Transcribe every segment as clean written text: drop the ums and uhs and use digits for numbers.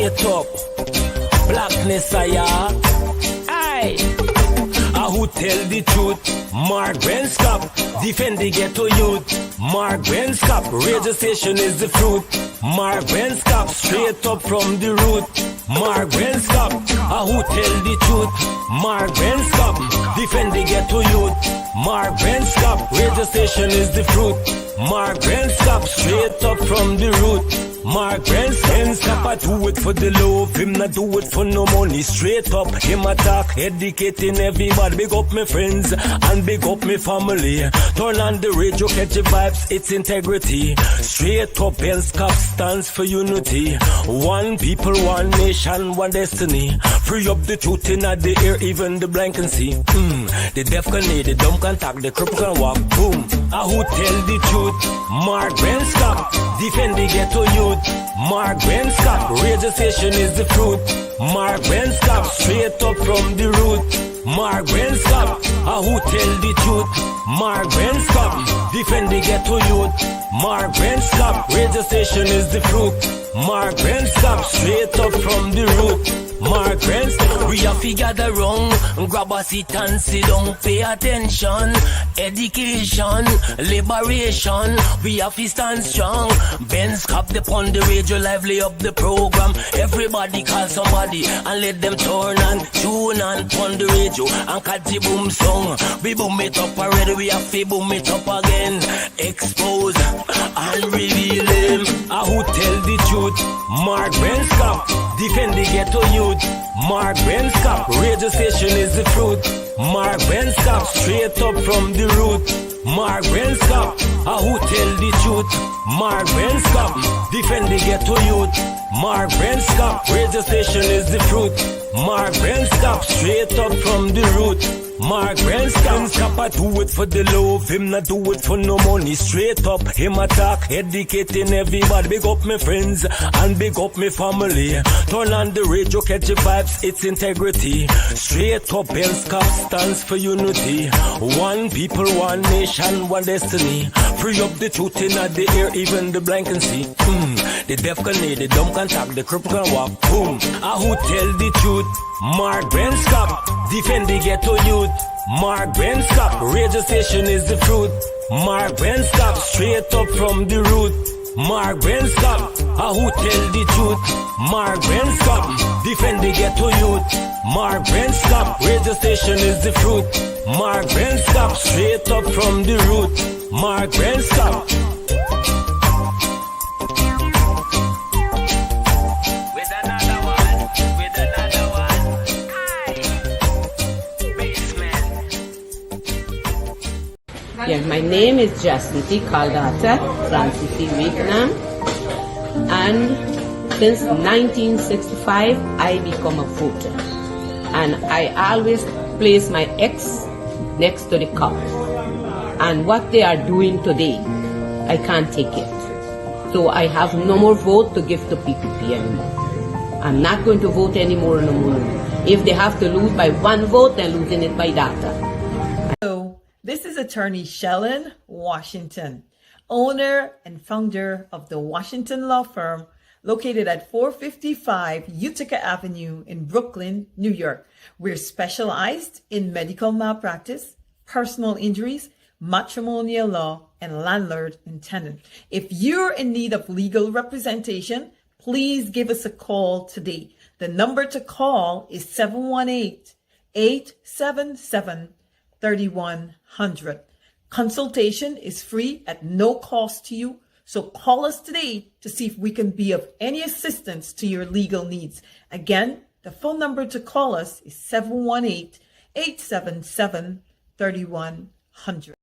straight up. Blackness I who tell the truth? Mark Scott, defend the ghetto youth. Mark Scott, radio station is the fruit. Mark Scott, straight up from the root. Mark Scott, who tell the truth? Mark Scott, defend the ghetto youth. Mark Scott, radio station is the fruit. Mark Scott, straight up from the root. Mark Scott, I do it for the love, him not do it for no money. Straight up, him attack, educating everybody. Big up my friends and big up my family. Turn on the radio, catch the vibes, it's integrity. Straight up, Scott stands for unity. One people, one nation, one destiny. Free up the truth in the air, even the blind can see. The deaf can hear, the dumb can talk, the cripple can walk. Boom. Who tell the truth? Mark Scott, defend the ghetto youth. Mark Scott, radio station is the fruit. Mark Scott, straight up from the root. Mark Scott, who tell the truth? Mark Scott, defend the ghetto youth. Mark Scott, radio station is the fruit. Mark Scott, straight up from the root. Mark Scott, we have to gather wrong, grab a seat and sit down, pay attention. Education, liberation, we have to stand strong. Ben Scott upon the radio, lively up the program. Everybody call somebody and let them turn and tune and on the radio and catch the boom song. We boom it up already, we have to boom it up again. Expose and reveal him. Who tell the truth? Mark Scott, defend the ghetto youth. Mark Scott, radio station is the fruit. Mark Scott, straight up from the root. Mark Scott, who tell the truth? Mark Scott, defend the ghetto youth. Mark Scott, radio station is the fruit. Mark Scott, straight up from the root. Mark Scott, I do it for the love, him not do it for no money. Straight up, him attack, educating everybody. Big up my friends and big up my family. Turn on the radio, catch the vibes, it's integrity. Straight up, Scott stands for unity. One people, one nation, one destiny. Free up the truth in the air, even the blind can see. The deaf can hear, the dumb can talk, the cripple can walk. Boom. Who tell the truth? Mark Scott, defend the ghetto youth. Mark Scott, radio station is the fruit. Mark Scott, straight up from the root. Mark Scott, who tell the truth? Mark Scott, defend the ghetto youth. Mark Scott, radio station is the fruit. Mark Scott, straight up from the root. Mark Scott. Yeah, my name is Jacinty Caldata Francis Vietnam, and since 1965 I become a voter, and I always place my ex next to the cup, and what they are doing today, I can't take it. So I have no more vote to give to PPP anymore. I'm not going to vote anymore no more. If they have to lose by one vote, they're losing it by data. This is attorney Shellen Washington, owner and founder of the Washington Law Firm, located at 455 Utica Avenue in Brooklyn, New York. We're specialized in medical malpractice, personal injuries, matrimonial law, and landlord and tenant. If you're in need of legal representation, please give us a call today. The number to call is 718-877-3100. Consultation is free at no cost to you, so call us today to see if we can be of any assistance to your legal needs. Again, the phone number to call us is 718-877-3100.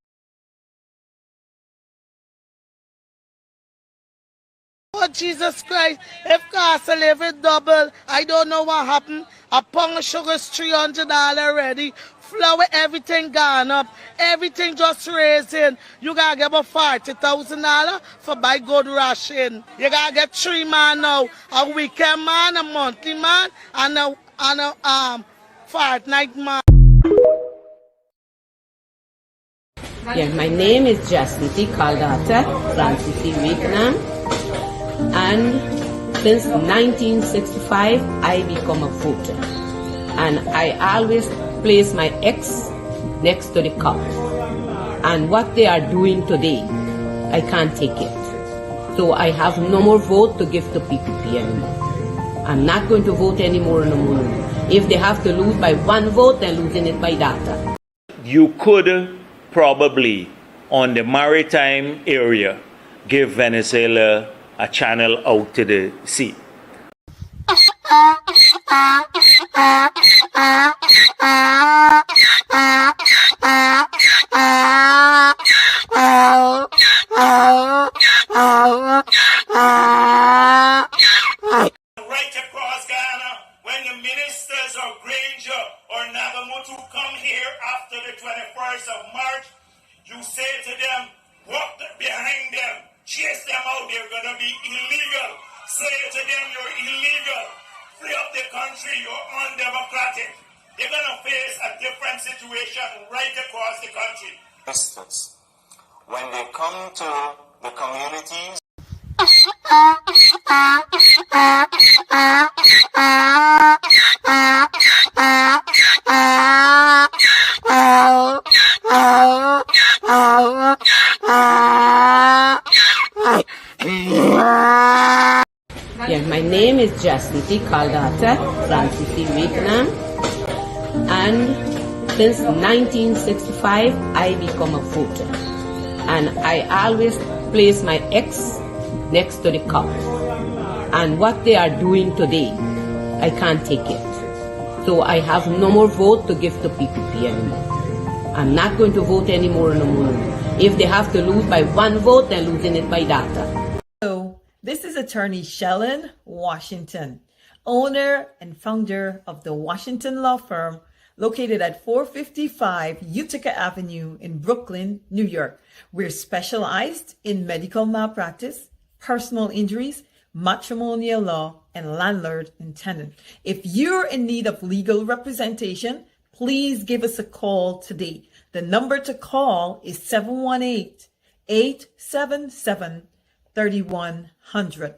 Oh, Jesus Christ, if cost of living double, I don't know what happened. A pound of sugar is $300 already. Flour, everything gone up. Everything just raising. You gotta get about $40,000 for buy good ration. You gotta get 3 man now. A weekend man, a monthly man, and a fortnight man. Yeah, my name is Jacinty Caldata Francis Vietnam, and Since 1965, I become a voter. And I always place my X next to the cup. And what they are doing today, I can't take it. So I have no more vote to give to PPP anymore. I'm not going to vote anymore no more. If they have to lose by one vote, they're losing it by data. You could probably, on the maritime area, give Venezuela a channel out to the sea. Right across Ghana, when the ministers of Granger or Nagamutu come here after the 21st of March, you say to them, walk behind them, chase them out, they're going to be illegal. Say to them, you're illegal. Free up the country, you're undemocratic. They're going to face a different situation right across the country. When they come to the communities, Yeah, my name is Jacinti Caldata Francis Vietnam, and since 1965 I become a voter, and I always place my X next to the cup. And what they are doing today, I can't take it. So I have no more vote to give to PPP anymore. I'm not going to vote anymore no more. If they have to lose by one vote, they're losing it by data. So, this is attorney Shellen Washington, owner and founder of the Washington law firm located at 455 Utica Avenue in Brooklyn, New York. We're specialized in medical malpractice, personal injuries, matrimonial law, and landlord and tenant. If you're in need of legal representation, please give us a call today. The number to call is 718-877-3100.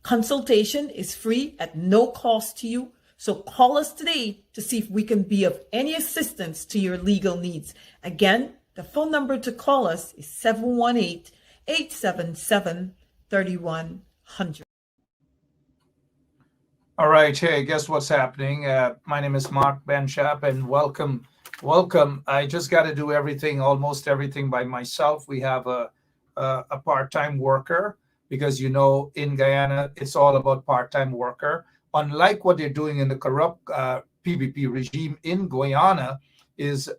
Consultation is free at no cost to you. So call us today to see if we can be of any assistance to your legal needs. Again, the phone number to call us is 718-877-3100. All right, hey, guess what's happening? My name is Mark Benchap, and welcome. I just got to do almost everything by myself. We have a part-time worker because, in Guyana, it's all about part-time worker. Unlike what they're doing in the corrupt PPP regime in Guyana, is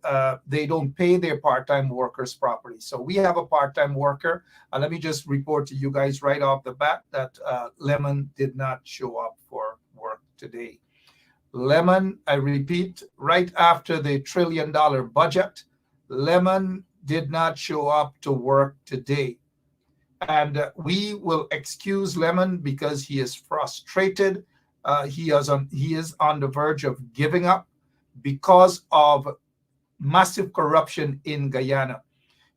they don't pay their part-time workers properly. So we have a part-time worker. Let me just report to you guys right off the bat that Lemon did not show up for work today. Lemon, I repeat, right after the $1 trillion budget, Lemon did not show up to work today. And we will excuse Lemon because he is frustrated. He is on the verge of giving up because of massive corruption in Guyana.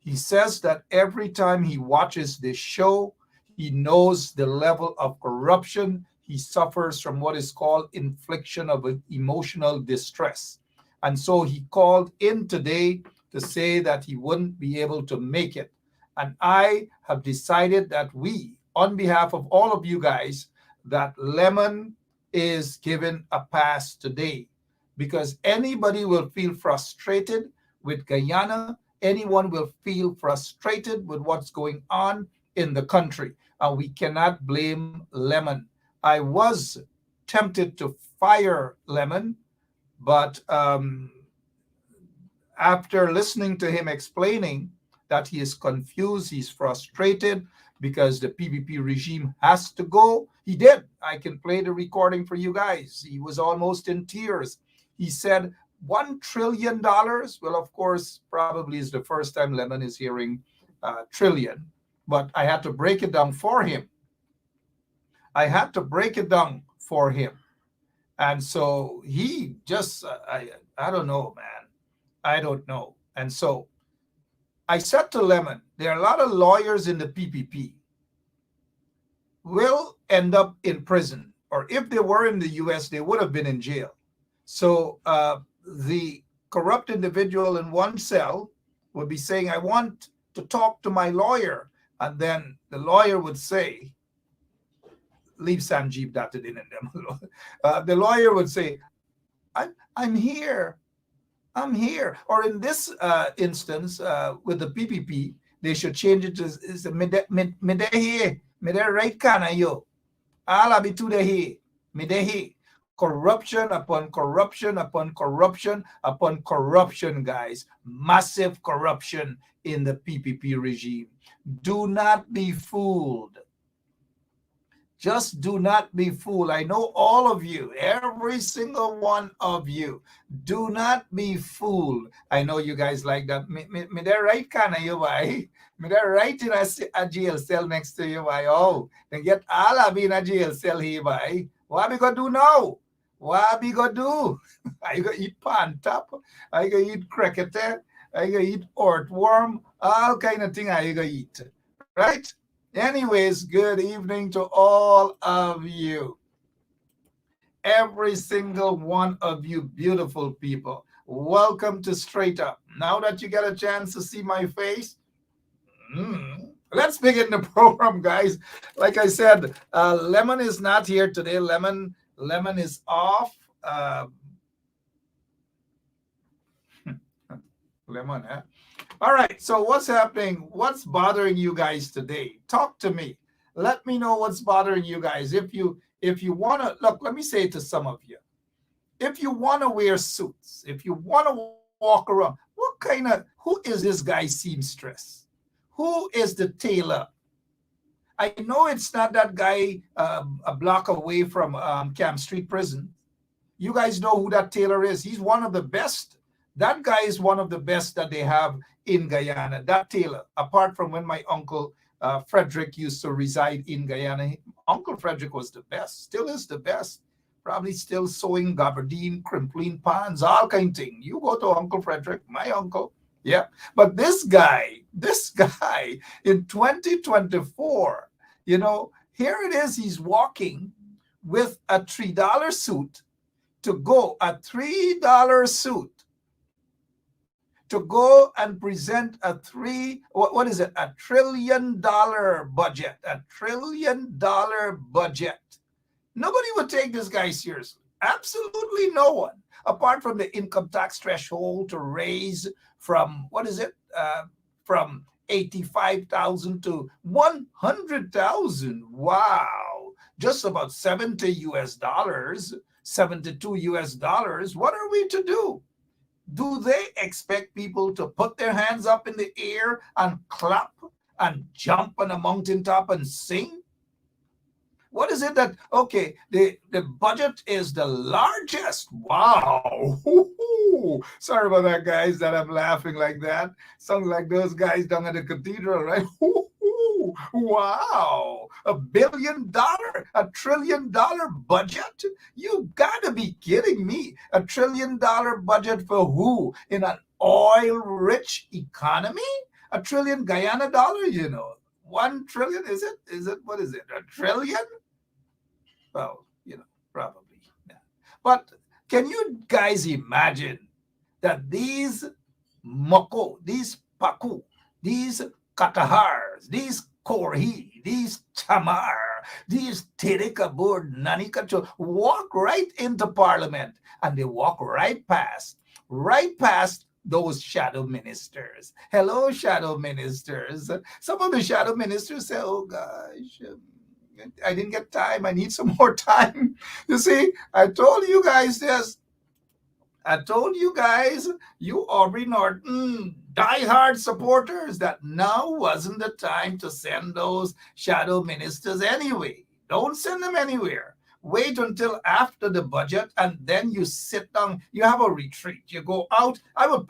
He says that every time he watches this show, he knows the level of corruption. He suffers from what is called infliction of emotional distress. And so he called in today to say that he wouldn't be able to make it. And I have decided that we, on behalf of all of you guys, that Lemon is given a pass today, because anybody will feel frustrated with Guyana. Anyone will feel frustrated with what's going on in the country. And we cannot blame Lemon. I was tempted to fire Lemon, but after listening to him explaining that he is confused, he's frustrated because the PPP regime has to go, he did. I can play the recording for you guys. He was almost in tears. He said, $1 trillion. Well, of course, probably is the first time Lemon is hearing trillion, but I had to break it down for him. And so he just, I don't know, man. I don't know. And so I said to Lemon, there are a lot of lawyers in the PPP. will end up in prison, or if they were in the US, they would have been in jail. So the corrupt individual in one cell would be saying, I want to talk to my lawyer. And then the lawyer would say, leave Sanjeev Dattadin in them. The lawyer would say, I'm here. I'm here. Or in this instance, with the PPP, they should change it to me right kana yo. Ala bitu de he. Corruption upon corruption upon corruption upon corruption, guys. Massive corruption in the PPP regime. Do not be fooled. Just do not be fooled. I know all of you, every single one of you. Do not be fooled. I know you guys like that. Me there right kana you why? Me there right in a jail cell next to you why? Oh, then get all of in a jail cell here why? What we gonna do now? What we gonna do? I gonna eat pan top. I gonna eat cricket. I gonna eat earthworm. All kind of thing I gonna eat. Right? Anyways, good evening to all of you. Every single one of you beautiful people. Welcome to Straight Up. Now that you get a chance to see my face, let's begin the program, guys. Like I said, Lemon is not here today. Lemon is off. Lemon, huh? All right, so what's happening? What's bothering you guys today? Talk to me. Let me know what's bothering you guys. If you want to, look, let me say it to some of you. If you want to wear suits, if you want to walk around, who is this guy seamstress? Who is the tailor? I know it's not that guy a block away from Camp Street Prison. You guys know who that tailor is. He's one of the best. That guy is one of the best that they have in Guyana, that tailor, apart from when my uncle Frederick used to reside in Guyana. Uncle Frederick was the best, still is the best. Probably still sewing gabardine, crimpling pans, all kind of thing. You go to Uncle Frederick, my uncle. Yeah. But this guy in 2024, here it is, he's walking with a $3 suit to go, a $3 suit to go and present a $1 trillion budget, a $1 trillion budget. Nobody would take this guy seriously. Absolutely no one, apart from the income tax threshold to raise from, from 85,000 to 100,000. Wow. Just about $70, $72. What are we to do? Do they expect people to put their hands up in the air and clap and jump on a mountaintop and sing? What is it that, okay, the budget is the largest. Wow. Sorry about that, guys, that I'm laughing like that. Sounds like those guys down at the cathedral, right? Wow. $1 billion, $1 trillion budget? You gotta be kidding me. $1 trillion budget for who? In an oil-rich economy? $1 trillion Guyana dollars, 1 trillion, is it? What is it? $1 trillion? Well, probably. Yeah. But can you guys imagine that these Moko, these Paku, these Katahars, these Korhi, these Tamar, these Tirikabur, Nanikacho walk right into Parliament, and they walk right past those shadow ministers. Hello, shadow ministers. Some of the shadow ministers say, oh gosh, I didn't get time. I need some more time. You see, I told you guys this. I told you guys, you Aubrey Norton, diehard supporters, that now wasn't the time to send those shadow ministers anyway. Don't send them anywhere. Wait until after the budget, and then you sit down. You have a retreat. You go out. I will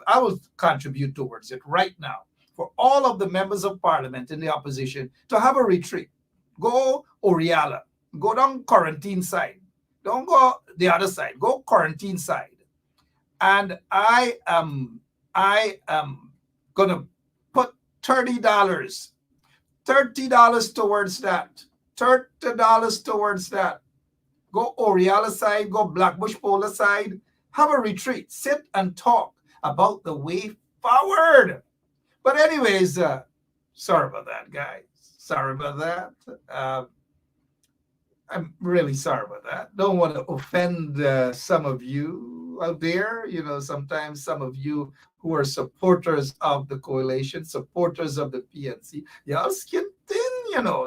contribute towards it right now for all of the members of parliament in the opposition to have a retreat. Go Oriala. Go down quarantine side. Don't go the other side. Go quarantine side. And I am gonna put $30 towards that. $30 towards that. Go Oriala side, go Blackbush Polar side, have a retreat, sit and talk about the way forward. But anyways, sorry about that, guys. Sorry about that. I'm really sorry about that. Don't want to offend some of you out there. Sometimes some of you who are supporters of the coalition, supporters of the PNC, y'all skin thin.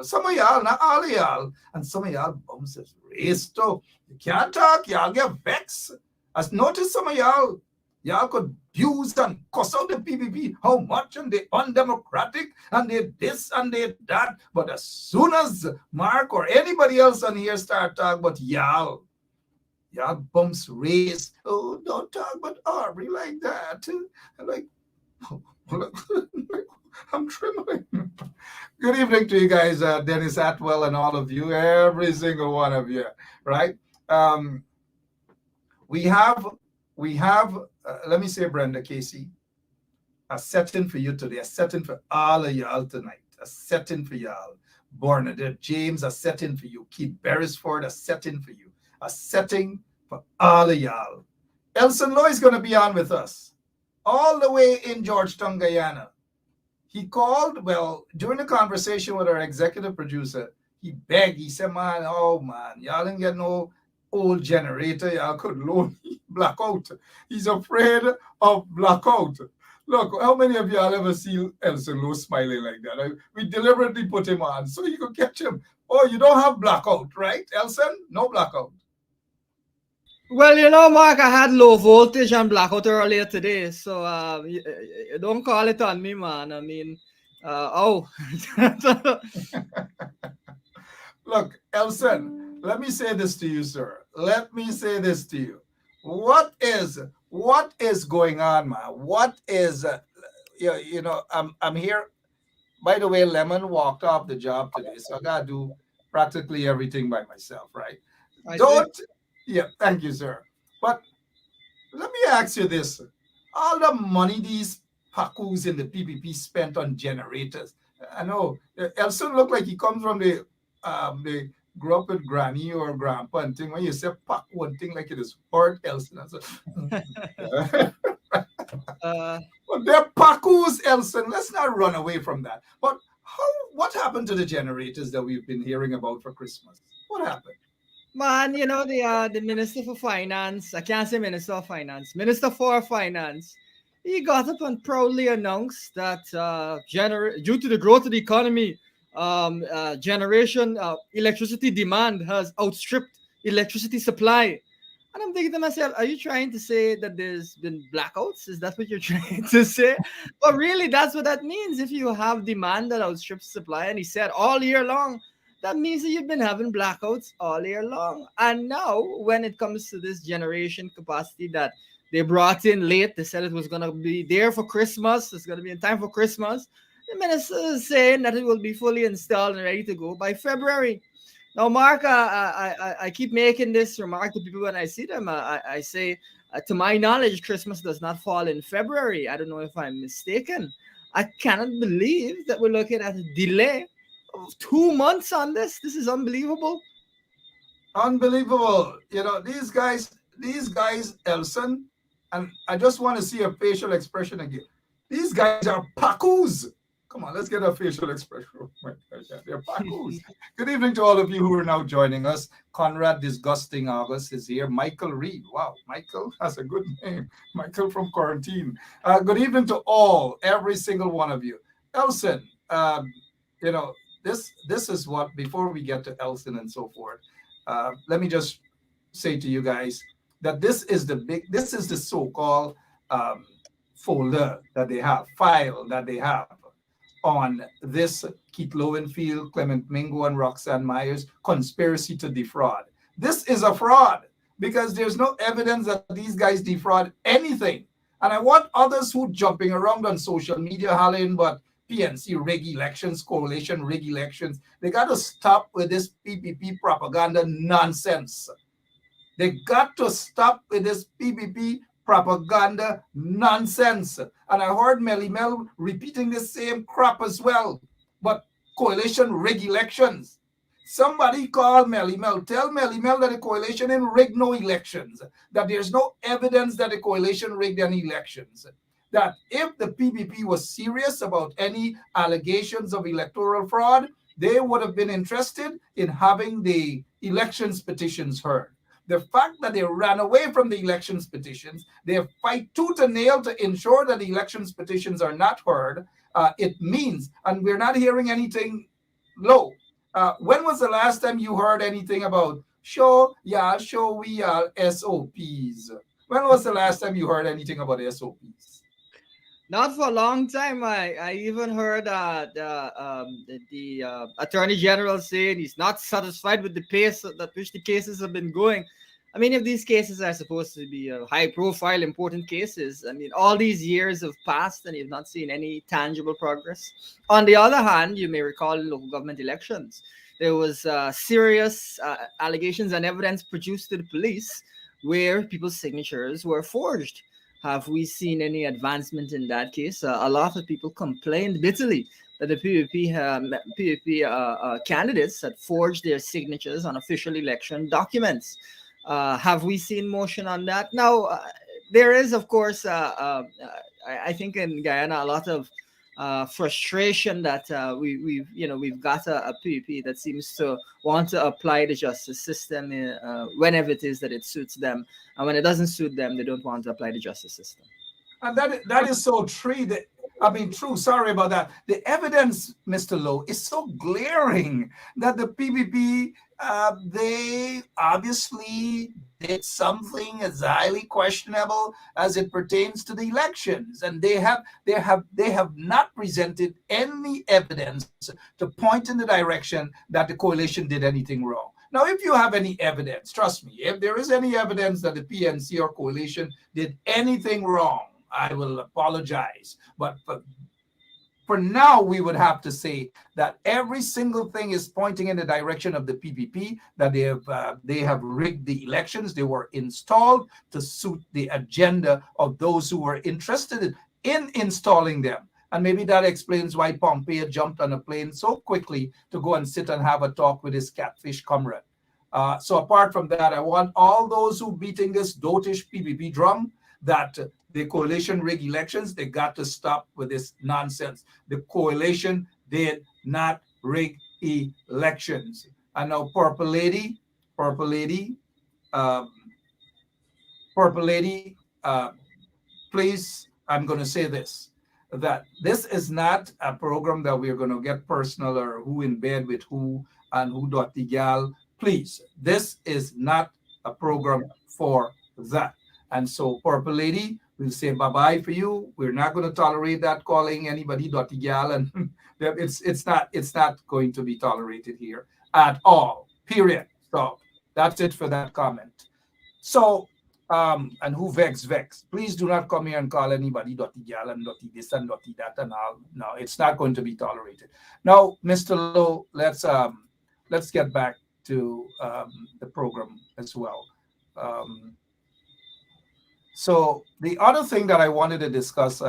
Some of y'all, not all of y'all, and some of y'all bums is raised too. You can't talk, y'all get vexed. As noticed some of y'all could use and cuss out the PPP, how much, and they undemocratic, and they this and they that. But as soon as Mark or anybody else on here start talking about y'all bumps raised, oh, don't talk about Aubrey like that. And like, I'm trembling. Good evening to you guys, Dennis Atwell and all of you, every single one of you, right? We have, let me say, Brenda Casey, a setting for you today, a setting for all of y'all tonight, a setting for y'all. Bernadette James, a setting for you. Keith Beresford, a setting for you. A setting for all of y'all. Elson Lowe is going to be on with us all the way in Georgetown, Guyana. He called, during the conversation with our executive producer, he begged, he said, man, y'all didn't get no old generator, y'all could loan blackout. He's afraid of blackout. Look, how many of y'all ever see Elson Lowe smiling like that? We deliberately put him on so you could catch him. Oh, you don't have blackout, right, Elson? No blackout. Well, Mark, I had low voltage and blackout earlier today, so you don't call it on me, man. I mean, Look, Elson, let me say this to you, sir. Let me say this to you. What is going on, man? What is, I'm here. By the way, Lemon walked off the job today, so I got to do practically everything by myself, right? Yeah, thank you, sir. But let me ask you this. All the money these Pakus in the PPP spent on generators. I know Elson looked like he comes from the grew up with granny or grandpa and thing. When you say Pak one thing like it is hurt Elson. But they're Pakus, Elson. Let's not run away from that. But what happened to the generators that we've been hearing about for Christmas? What happened? Man, the Minister for Finance, I can't say Minister of Finance, Minister for Finance, he got up and proudly announced that due to the growth of the economy, electricity demand has outstripped electricity supply. And I'm thinking to myself, are you trying to say that there's been blackouts? Is that what you're trying to say? But really, that's what that means. If you have demand that outstrips supply, and he said all year long, that means that you've been having blackouts all year long. And now, when it comes to this generation capacity that they brought in late, they said it was going to be there for Christmas, it's going to be in time for Christmas. The minister is saying that it will be fully installed and ready to go by February. Now, Mark, I keep making this remark to people when I see them. I say, to my knowledge, Christmas does not fall in February. I don't know if I'm mistaken. I cannot believe that we're looking at a delay of 2 months on this. This is unbelievable. Unbelievable. These guys, Elson, and I just want to see a facial expression again. These guys are Pakus. Come on, let's get a facial expression. Oh my God, they're Pakus. Good evening to all of you who are now joining us. Conrad Disgusting August is here. Michael Reed. Wow, Michael, that's a good name. Michael from quarantine. Good evening to every single one of you. Elson, this is what, before we get to Elson and so forth, let me just say to you guys that this is the so-called folder that they have, file that they have on this Keith Lowenfield, Clement Mingo, and Roxanne Myers conspiracy to defraud. This is a fraud because there's no evidence that these guys defraud anything. And I want others who jumping around on social media hollering, but PNC rig elections, coalition rig elections, they got to stop with this PPP propaganda nonsense. They got to stop with this PPP propaganda nonsense. And I heard Melly Mel repeating the same crap as well. But coalition rig elections. Somebody call Melly Mel. Tell Melly Mel that the coalition didn't rig no elections. That there's no evidence that the coalition rigged any elections. That if the PPP was serious about any allegations of electoral fraud, they would have been interested in having the elections petitions heard. The fact that they ran away from the elections petitions, they fight tooth and nail to ensure that the elections petitions are not heard. It means, and we're not hearing anything low. When was the last time you heard anything about show we are SOPs? When was the last time you heard anything about SOPs? Not for a long time. I even heard the Attorney General saying he's not satisfied with the pace at which the cases have been going. I mean, if these cases are supposed to be high-profile, important cases, I mean, all these years have passed and you've not seen any tangible progress. On the other hand, you may recall in local government elections, there was serious allegations and evidence produced to the police where people's signatures were forged. Have we seen any advancement in that case? A lot of people complained bitterly that the PPP candidates had forged their signatures on official election documents. Have we seen motion on that? Now, there is, of course, I think in Guyana, a lot of frustration that we've got a PPP that seems to want to apply the justice system whenever it is that it suits them, and when it doesn't suit them, they don't want to apply the justice system. And that is so true. True. Sorry about that. The evidence, Mr. Lowe, is so glaring that the PPP, they obviously did something as highly questionable as it pertains to the elections, and they have not presented any evidence to point in the direction that the coalition did anything wrong. Now, if you have any evidence, trust me, if there is any evidence that the PNC or coalition did anything wrong, I will apologize. But for now, we would have to say that every single thing is pointing in the direction of the PPP, that they have rigged the elections. They were installed to suit the agenda of those who were interested in installing them. And maybe that explains why Pompeo jumped on a plane so quickly to go and sit and have a talk with his catfish comrade. So apart from that, I want all those who beating this dotish PPP drum that the coalition rig elections, they got to stop with this nonsense. The coalition did not rig elections. And now Purple Lady, please, I'm going to say this, that this is not a program that we're going to get personal or who in bed with who and who dot the gal. Please, this is not a program for that. And so, Purple Lady, we'll say bye-bye for you. We're not going to tolerate that calling anybody dotty gal, and it's not going to be tolerated here at all. Period. So that's it for that comment. So, and who vex. Please do not come here and call anybody dotty gal and dotty this and dotty that and all. No, it's not going to be tolerated. Now, Mr. Lowe, let's get back to the program as well. So the other thing that I wanted to discuss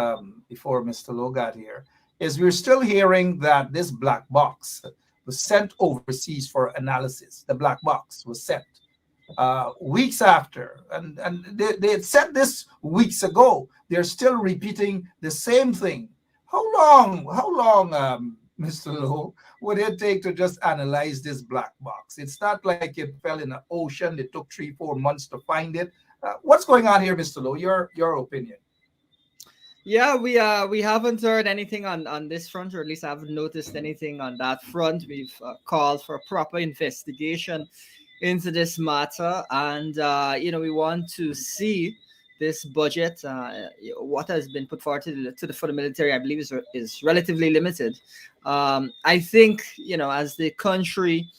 before Mr. Lowe got here is we're still hearing that this black box was sent overseas for analysis. The black box was sent weeks after, and they had said this weeks ago. They're still repeating the same thing. How long, Mr. Lowe, would it take to just analyze this black box? It's not like it fell in the ocean. It took 3-4 months to find it. What's going on here, Mr. Lowe? Your opinion? Yeah, we haven't heard anything on this front, or at least I haven't noticed anything on that front. We've called for a proper investigation into this matter, and we want to see this budget. What has been put forward for the military, I believe, is relatively limited. I think as the country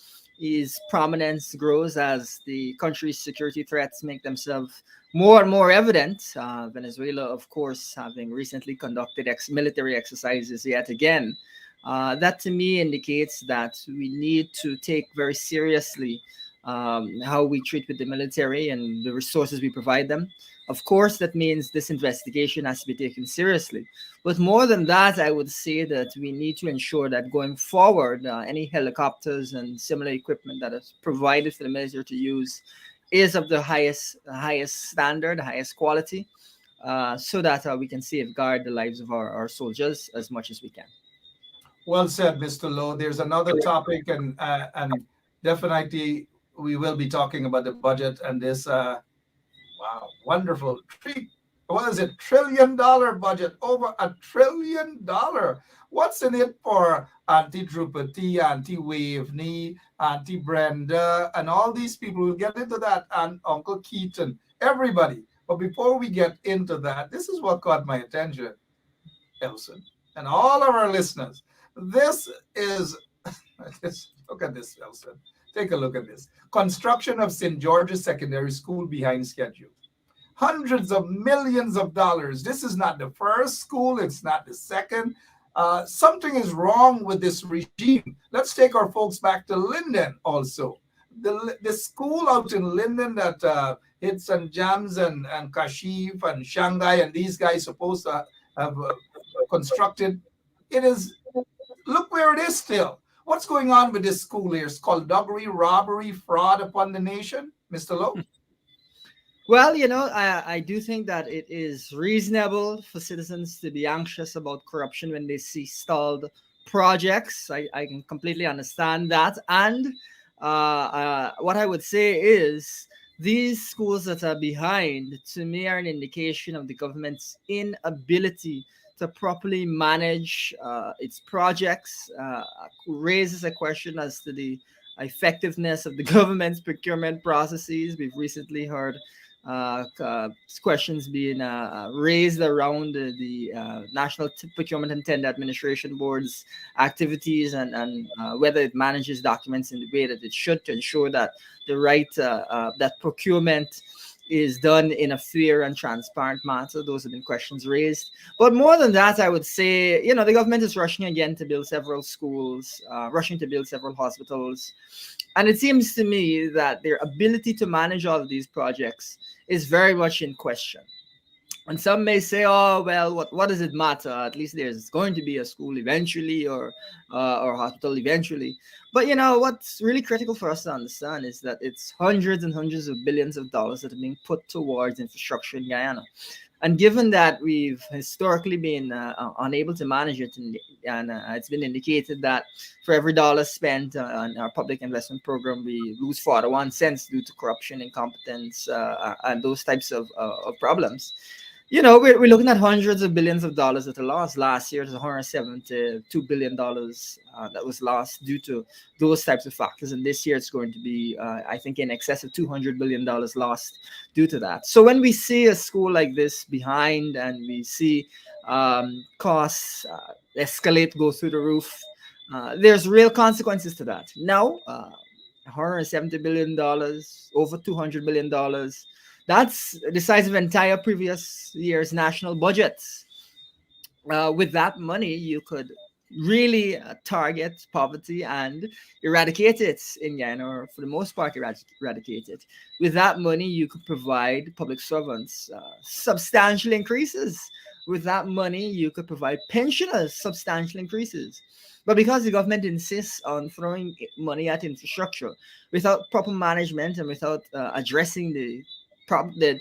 prominence grows, as the country's security threats make themselves more and more evident. Venezuela, of course, having recently conducted military exercises yet again. That to me indicates that we need to take very seriously how we treat with the military and the resources we provide them. Of course, that means this investigation has to be taken seriously. But more than that, I would say that we need to ensure that going forward, any helicopters and similar equipment that is provided for the military to use is of the highest standard, highest quality, so that we can safeguard the lives of our soldiers as much as we can. Well said, Mr. Lowe. There's another topic, and definitely we will be talking about the budget and this wow, wonderful what is it, $1 trillion budget, over $1 trillion. What's in it for Auntie Drupati, Auntie Waveney, Auntie Brenda, and all these people? We'll get into that, and Uncle Keaton, everybody. But before we get into that, this is what caught my attention, Elson, and all of our listeners. This is, look at this, Elson. Take a look at this. Construction of St. George's Secondary School behind schedule. Hundreds of millions of dollars. This is not the first school. It's not the second. Something is wrong with this regime. Let's take our folks back to Linden also. The school out in Linden that hit St. James and Kashif and Shanghai and these guys supposed to have constructed. It is, look where it is still. What's going on with this school here? Skullduggery, robbery, fraud upon the nation, Mr. Lowe? Well, I do think that it is reasonable for citizens to be anxious about corruption when they see stalled projects. I can completely understand that. And what I would say is these schools that are behind, to me, are an indication of the government's inability to properly manage its projects, raises a question as to the effectiveness of the government's procurement processes. We've recently heard questions being raised around the National Procurement and Tender Administration Board's activities and whether it manages documents in the way that it should to ensure that the right that procurement is done in a fair and transparent manner. Those have been questions raised. But more than that, I would say, the government is rushing again to build several schools, rushing to build several hospitals. And it seems to me that their ability to manage all of these projects is very much in question. And some may say, oh, well, what does it matter? At least there's going to be a school eventually or hospital eventually. But, what's really critical for us to understand is that it's hundreds and hundreds of billions of dollars that are being put towards infrastructure in Guyana. And given that we've historically been unable to manage it, and it's been indicated that for every dollar spent on our public investment program, we lose 41 cents due to corruption, incompetence, and those types of problems. We're looking at hundreds of billions of dollars that are lost. Last year, it was $172 billion that was lost due to those types of factors. And this year, it's going to be, I think, in excess of $200 billion lost due to that. So when we see a school like this behind and we see costs escalate, go through the roof, there's real consequences to that. Now, $170 billion, over $200 billion. That's the size of entire previous year's national budgets. With that money, you could really target poverty and eradicate it in Guyana, or for the most part, eradicate it. With that money, you could provide public servants substantial increases. With that money, you could provide pensioners substantial increases. But because the government insists on throwing money at infrastructure without proper management and without addressing the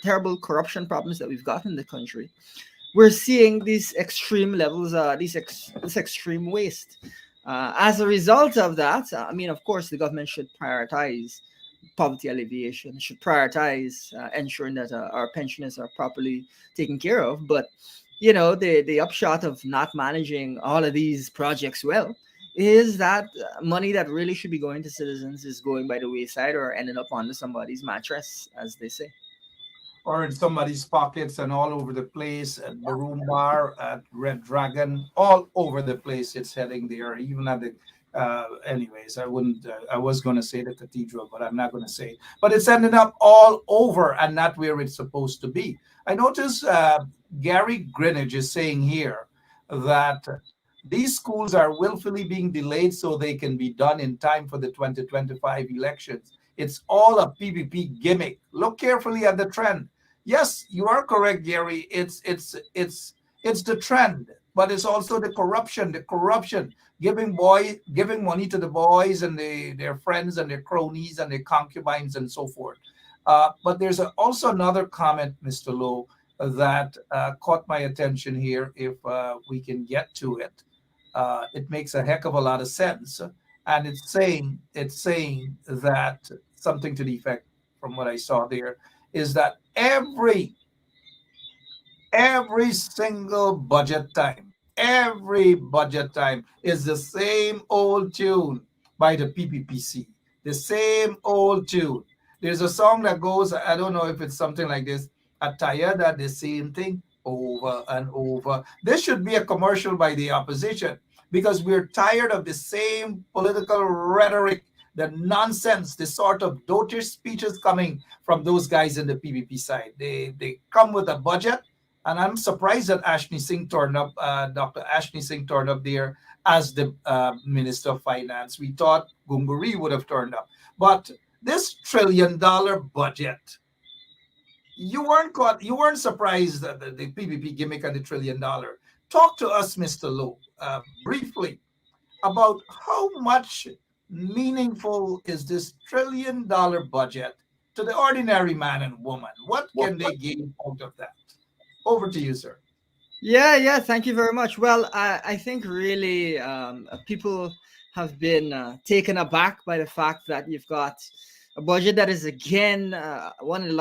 terrible corruption problems that we've got in the country, we're seeing these extreme levels, this extreme waste. As a result of that, of course, the government should prioritize poverty alleviation, should prioritize ensuring that our pensioners are properly taken care of. But, the upshot of not managing all of these projects well is that money that really should be going to citizens is going by the wayside or ending up under somebody's mattress, as they say. Or in somebody's pockets and all over the place, at Baroom Bar, at Red Dragon, all over the place it's heading there, even at the, anyways, I was going to say the cathedral, but I'm not going to say. But it's ended up all over and not where it's supposed to be. I notice Gary Greenidge is saying here that these schools are willfully being delayed so they can be done in time for the 2025 elections. It's all a PPP gimmick. Look carefully at the trend. Yes, you are correct, Gary. It's the trend, but it's also the corruption. The corruption, giving money to the boys and their friends and their cronies and their concubines and so forth. But there's also another comment, Mr. Lowe, that caught my attention here. If we can get to it, it makes a heck of a lot of sense, and it's saying that something to the effect, from what I saw there, is that every single budget time is the same old tune by the PPPC, the same old tune. There's a song that goes, I don't know if it's something like this: "I tired of the same thing over and over." This should be a commercial by the opposition, because we're tired of the same political rhetoric, the nonsense, the sort of dotish speeches coming from those guys in the PPP side. They come with a budget, and I'm surprised that Dr. Ashley Singh turned up there as the Minister of Finance. We thought Gunguri would have turned up. But this $1 trillion budget, you weren't surprised that the PPP gimmick and the $1 trillion. Talk to us, Mr. Lowe, briefly about how much meaningful is this $1 trillion budget to the ordinary man and woman. What can they gain out of that? Over to you, sir. Yeah, thank you very much. Well, I think really people have been taken aback by the fact that you've got a budget that is again one of the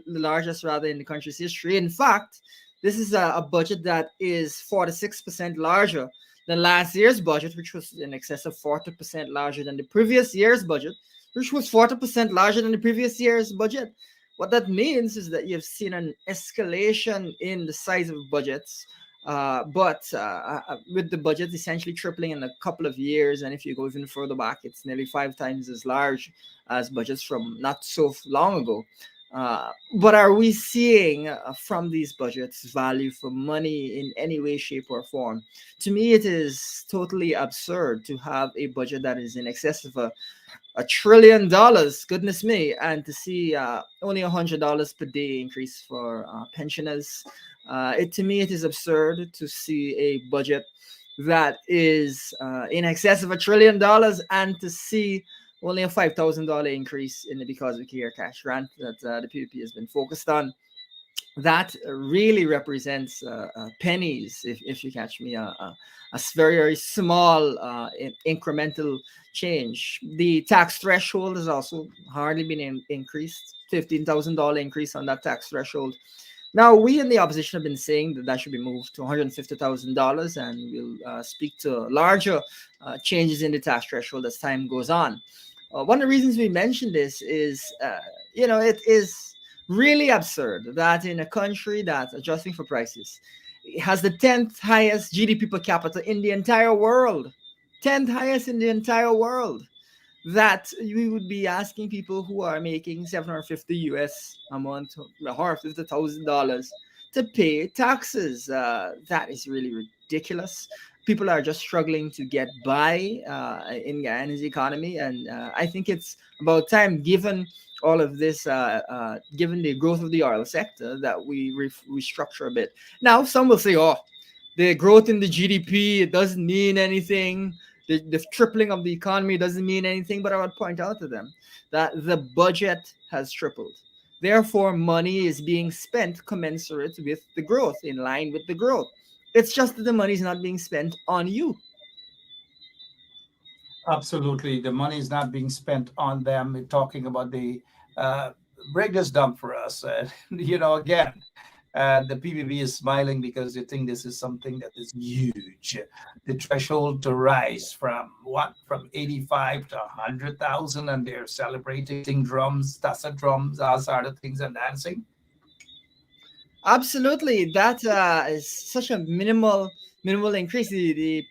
largest rather in the country's history. In fact, this is a budget that is 46% larger than last year's budget, which was in excess of 40% larger than the previous year's budget, which was 40% larger than the previous year's budget. What that means is that you've seen an escalation in the size of budgets, but with the budget essentially tripling in a couple of years, and if you go even further back, it's nearly 5 times as large as budgets from not so long ago. But are we seeing from these budgets value for money in any way, shape, or form? To me, it is totally absurd to have a budget that is in excess of $1 trillion, goodness me, and to see only $100 per day increase for pensioners. To me, it is absurd to see a budget that is in excess of $1 trillion and to see only a $5,000 increase in the Because We Care cash grant that the PPP has been focused on. That really represents pennies, if you catch me, a very, very small incremental change. The tax threshold has also hardly been increased, $15,000 increase on that tax threshold. Now, we in the opposition have been saying that should be moved to $150,000, and we'll speak to larger changes in the tax threshold as time goes on. One of the reasons we mentioned this is, it is really absurd that in a country that's adjusting for prices, it has the 10th highest GDP per capita in the entire world, 10th highest in the entire world, that we would be asking people who are making $750 US a month, $150,000 to pay taxes. That is really ridiculous. People are just struggling to get by in Guyana's economy, and I think it's about time, given all of this, given the growth of the oil sector, that we restructure a bit. Now, some will say, "Oh, the growth in the GDP, it doesn't mean anything. The tripling of the economy doesn't mean anything." But I would point out to them that the budget has tripled. Therefore, money is being spent commensurate with the growth, in line with the growth. It's just that the money is not being spent on you. Absolutely. The money is not being spent on them. We're talking about the break this down for us. Again, the PBB is smiling because they think this is something that is huge. The threshold to rise from 85 to 100,000, and they're celebrating drums, tassa drums, all sort of things, and dancing. Absolutely, that is such a minimal increase. The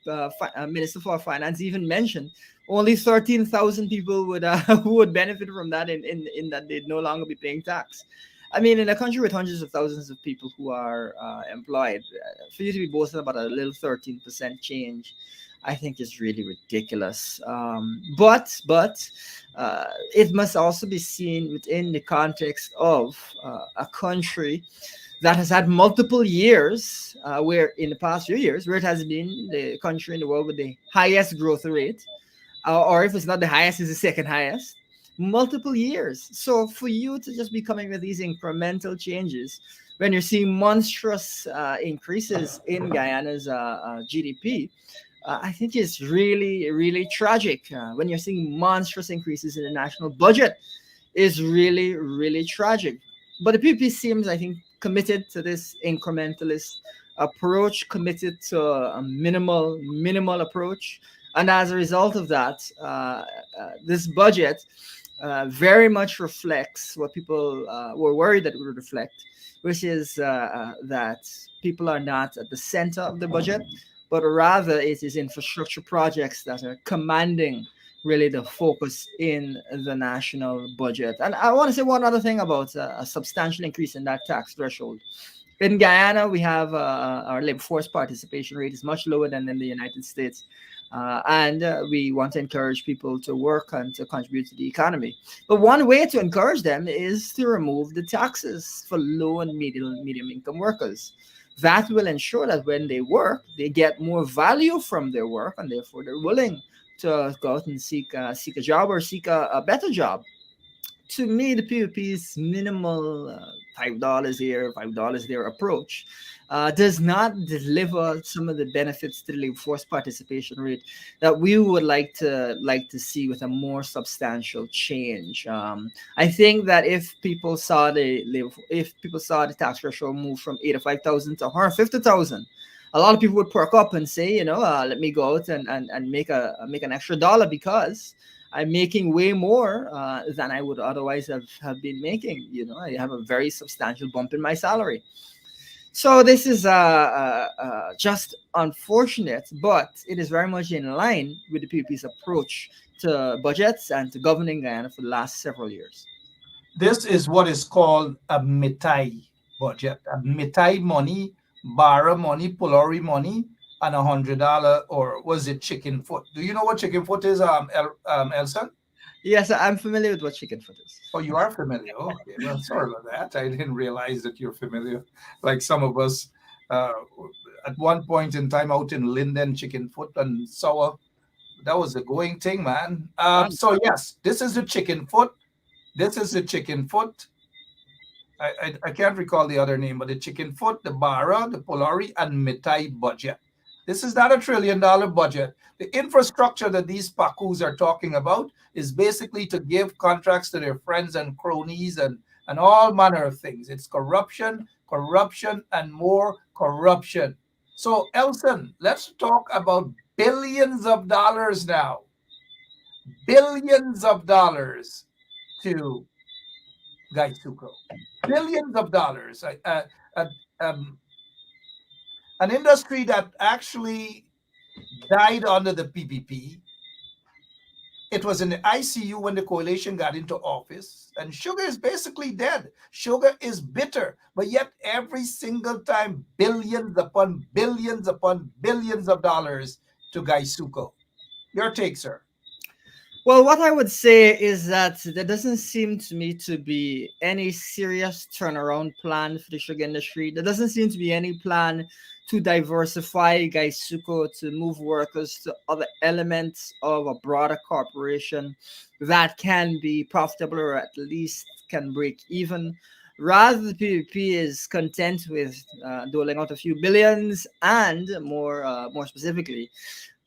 Minister for Finance even mentioned only 13,000 people would who would benefit from that, in that they'd no longer be paying tax. I mean, in a country with hundreds of thousands of people who are employed, for you to be boasting about a little 13% change, I think is really ridiculous. But it must also be seen within the context of a country that has had multiple years, where in the past few years, where it has been the country in the world with the highest growth rate, or if it's not the highest, it's the second highest, multiple years. So for you to just be coming with these incremental changes when you're seeing monstrous increases in Guyana's GDP, I think it's really, really tragic. When you're seeing monstrous increases in the national budget, is really, really tragic. But the PP seems, I think, committed to this incrementalist approach, committed to a minimal approach. And as a result of that, this budget very much reflects what people were worried that it would reflect, which is that people are not at the center of the budget, but rather it is infrastructure projects that are commanding really the focus in the national budget. And I want to say one other thing about a substantial increase in that tax threshold. In Guyana, we have our labor force participation rate is much lower than in the United States. And we want to encourage people to work and to contribute to the economy. But one way to encourage them is to remove the taxes for low and medium income workers. That will ensure that when they work, they get more value from their work, and therefore they're willing to go out and seek a job or seek a better job. To me, the PUP's minimal $5 here, $5 there approach does not deliver some of the benefits to the labor force participation rate that we would like to see with a more substantial change. I think that if people saw the tax threshold move from 85,000 to 150,000, a lot of people would perk up and say, let me go out and make an extra dollar because I'm making way more than I would otherwise have been making. I have a very substantial bump in my salary. So this is just unfortunate, but it is very much in line with the PP's approach to budgets and to governing Guyana for the last several years. This is what is called a mitai budget. A mitai money, bara money, pulori money, and $100, or was it chicken foot? Do you know what chicken foot is, Elson? Yes, I'm familiar with what chicken foot is. Oh, you are familiar. Okay, well, sorry about that. I didn't realize that you're familiar. Like some of us, at one point in time out in Linden, chicken foot and sour. That was the going thing, man. So yes, this is the chicken foot. This is the chicken foot. I can't recall the other name, but the chicken foot, the bara, the polari, and mitai budget. This is not $1 trillion budget. The infrastructure that these pakus are talking about is basically to give contracts to their friends and cronies and all manner of things. It's corruption, and more corruption. So, Elson, let's talk about billions of dollars now. Billions of dollars to Gaisuko. Billions of dollars. An industry that actually died under the PPP. It was in the ICU when the coalition got into office, and sugar is basically dead. Sugar is bitter, but yet every single time, billions upon billions upon billions of dollars to Gaisuko. Your take, sir. Well, what I would say is that there doesn't seem to me to be any serious turnaround plan for the sugar industry. There doesn't seem to be any plan to diversify Gaisuko, to move workers to other elements of a broader corporation that can be profitable or at least can break even. Rather, the PPP is content with doling out a few billions and more specifically,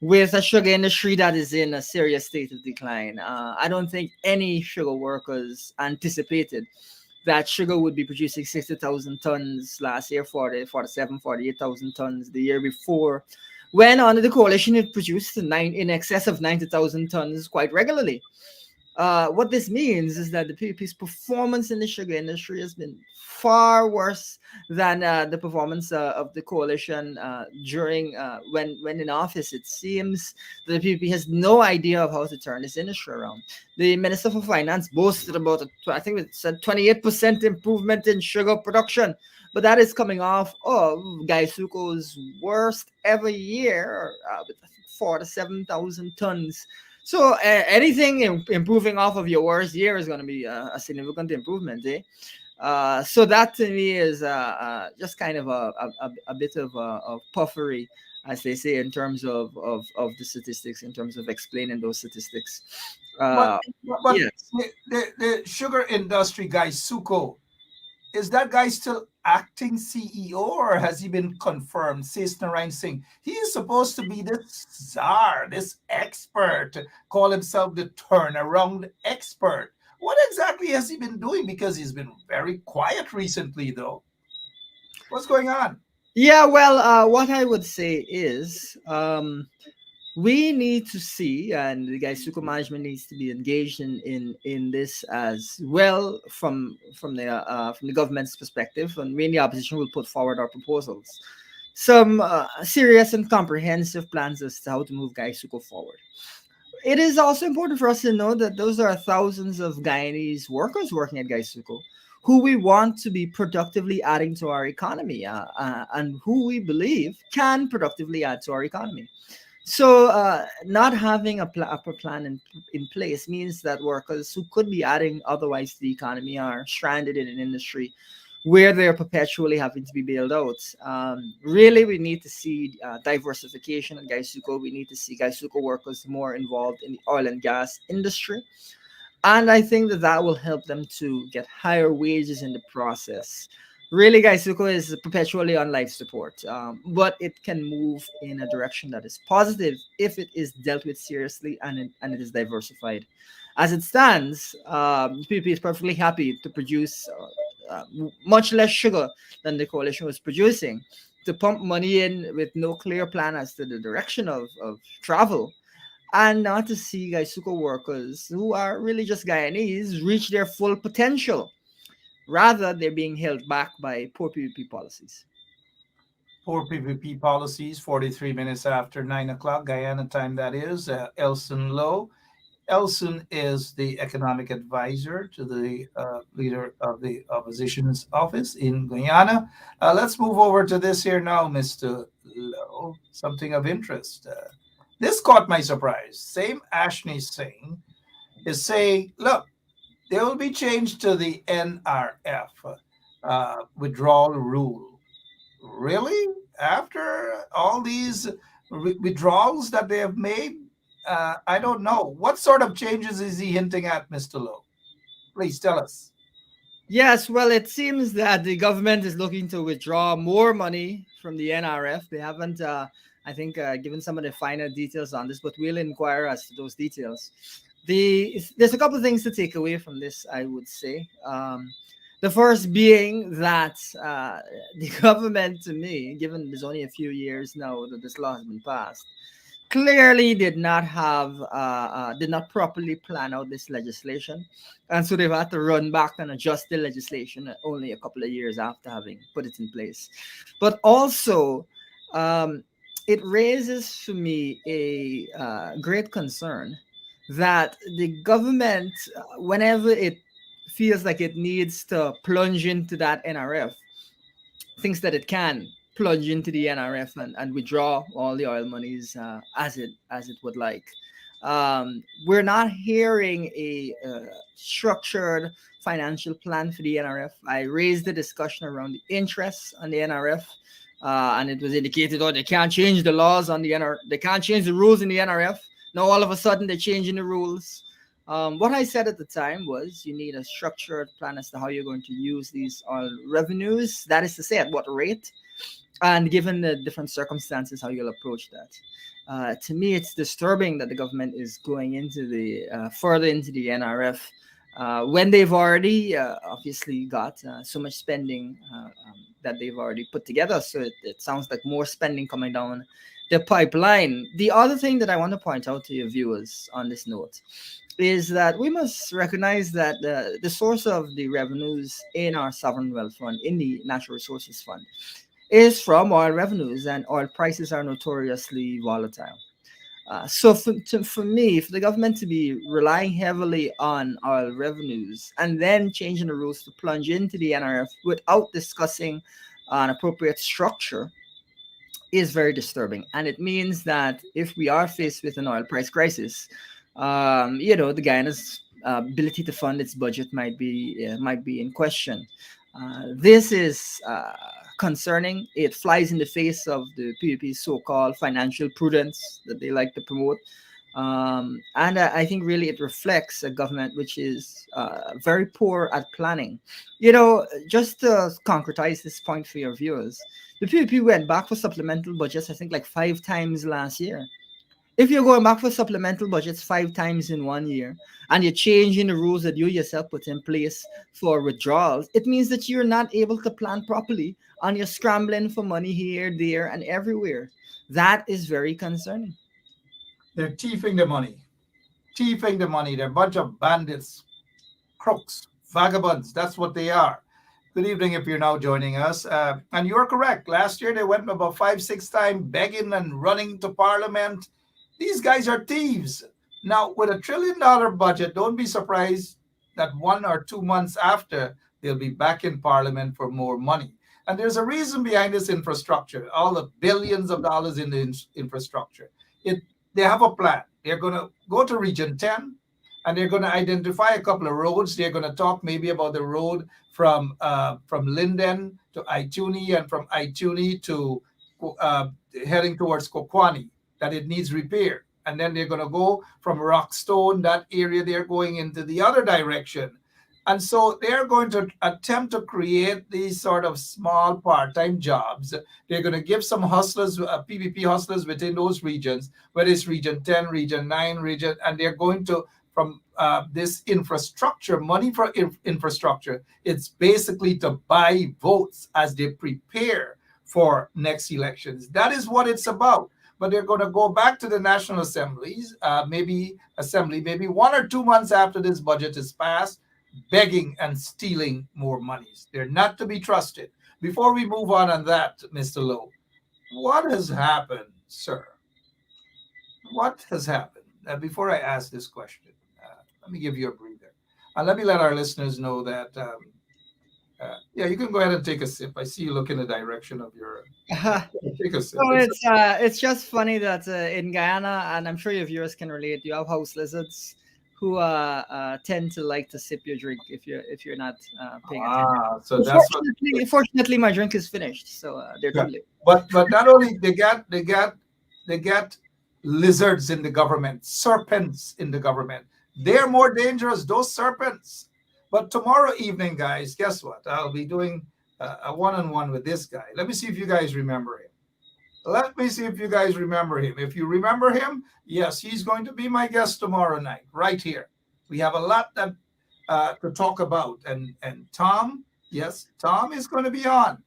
with a sugar industry that is in a serious state of decline. I don't think any sugar workers anticipated that sugar would be producing 60,000 tons last year, 48,000 tons the year before, when under the coalition it produced in excess of 90,000 tons quite regularly. What this means is that the PPP's performance in the sugar industry has been far worse than the performance of the coalition during when in office. It seems that the PPP has no idea of how to turn this industry around. The Minister for Finance boasted about I think it's a 28% improvement in sugar production, but that is coming off of Gaisuko's worst ever year with 47,000 tons. So anything improving off of your worst year is going to be a significant improvement, eh? So that to me is just kind of a bit of puffery, as they say, in terms of the statistics, in terms of explaining those statistics. But Uh, but yes. the sugar industry guy Suko, is that guy still acting CEO or has he been confirmed? Says Narayan Singh. He is supposed to be this czar, this expert, call himself the turnaround expert. What exactly has he been doing? Because he's been very quiet recently, though. What's going on? Yeah, well, what I would say is we need to see, and the Gaisuko management needs to be engaged in this as well from the government's perspective, and we in the opposition will put forward our proposals, some serious and comprehensive plans as to how to move Gaisuko forward. It is also important for us to know that those are thousands of Guyanese workers working at Gaisuko who we want to be productively adding to our economy, and who we believe can productively add to our economy. So, not having a proper plan in place means that workers who could be adding otherwise to the economy are stranded in an industry where they're perpetually having to be bailed out. Really, we need to see diversification in Gaisuko. We need to see Gaisuko workers more involved in the oil and gas industry. And I think that that will help them to get higher wages in the process. Really, Gaisuko is perpetually on life support, but it can move in a direction that is positive if it is dealt with seriously and it is diversified. As it stands, PPP is perfectly happy to produce much less sugar than the coalition was producing, to pump money in with no clear plan as to the direction of travel, and not to see Gaisuko workers who are really just Guyanese reach their full potential. Rather, they're being held back by poor PPP policies. Poor PPP policies, 43 minutes after 9 o'clock, Guyana time that is. Elson Lowe. Elson is the economic advisor to the leader of the opposition's office in Guyana. Let's move over to this here now, Mr. Lowe. Something of interest. This caught my surprise. Same Ashni Singh is saying, look, there will be change to the NRF withdrawal rule. Really? After all these withdrawals that they have made? I don't know. What sort of changes is he hinting at, Mr. Lowe? Please tell us. Yes, well, it seems that the government is looking to withdraw more money from the NRF. They haven't, I think, given some of the finer details on this, but we'll inquire as to those details. There's a couple of things to take away from this, I would say. The first being that the government, to me, given there's only a few years now that this law has been passed, clearly did not properly plan out this legislation, and so they've had to run back and adjust the legislation only a couple of years after having put it in place. But also, it raises for me a great concern that the government, whenever it feels like it needs to plunge into that NRF, thinks that it can plunge into the NRF and withdraw all the oil monies as it would like. We're not hearing a structured financial plan for the NRF. I raised the discussion around the interests on the NRF, and it was indicated, oh, they can't change the laws on the NRF. They can't change the rules in the NRF. Now all of a sudden they're changing the rules. What I said at the time was you need a structured plan as to how you're going to use these oil revenues. That is to say, at what rate, and given the different circumstances, how you'll approach that. To me, it's disturbing that the government is going into the further into the NRF when they've already obviously got so much spending that they've already put together. So it sounds like more spending coming down the pipeline. The other thing that I want to point out to your viewers on this note is that we must recognize that the source of the revenues in our sovereign wealth fund, in the natural resources fund, is from oil revenues, and oil prices are notoriously volatile. So for me, for the government to be relying heavily on oil revenues and then changing the rules to plunge into the NRF without discussing an appropriate structure is very disturbing. And it means that if we are faced with an oil price crisis, The Guyana's ability to fund its budget might be in question. This is concerning. It flies in the face of the PPP's so-called financial prudence that they like to promote. And I think really it reflects a government which is very poor at planning. Just to concretize this point for your viewers, the PPP went back for supplemental budgets, I think, like 5 times last year. If you're going back for supplemental budgets 5 times in 1 year, and you're changing the rules that you yourself put in place for withdrawals, it means that you're not able to plan properly and you're scrambling for money here, there, and everywhere. That is very concerning. They're thieving the money. Thieving the money. They're a bunch of bandits, crooks, vagabonds. That's what they are. Good evening if you're now joining us. And you're correct. Last year they went about 5-6 times begging and running to Parliament. These guys are thieves. Now, with $1 trillion budget, don't be surprised that 1 or 2 months after, they'll be back in Parliament for more money. And there's a reason behind this infrastructure, all the billions of dollars in the infrastructure. They have a plan. They're going to go to Region 10, and they're going to identify a couple of roads. They're going to talk maybe about the road from Linden to Ituni, and from Ituni to heading towards Kokwani, that it needs repair. And then they're going to go from Rockstone, that area, they're going into the other direction. And so they're going to attempt to create these sort of small part-time jobs. They're going to give some hustlers, PPP hustlers within those regions, whether it's Region 10, Region 9, and they're going to, from this infrastructure, money for infrastructure, it's basically to buy votes as they prepare for next elections. That is what it's about. But they're going to go back to the National Assemblies, maybe 1 or 2 months after this budget is passed, begging and stealing more monies. They're not to be trusted. Before we move on that, Mr. Lowe, what has happened, sir? What has happened? Before I ask this question, let me give you a breather. Let me let our listeners know that, you can go ahead and take a sip. I see you look in the direction of your... Take a sip. So it's just funny that in Guyana, and I'm sure your viewers can relate, you have house lizards who tend to like to sip your drink if you're not paying attention. So that's fortunately, my drink is finished, so they're too late. But not only they get lizards in the government, serpents in the government. They're more dangerous, those serpents. But tomorrow evening, guys, guess what? I'll be doing a one-on-one with this guy. Let me see if you guys remember him. If you remember him, yes, he's going to be my guest tomorrow night, right here. We have a lot to talk about. And Tom, yes, Tom is going to be on.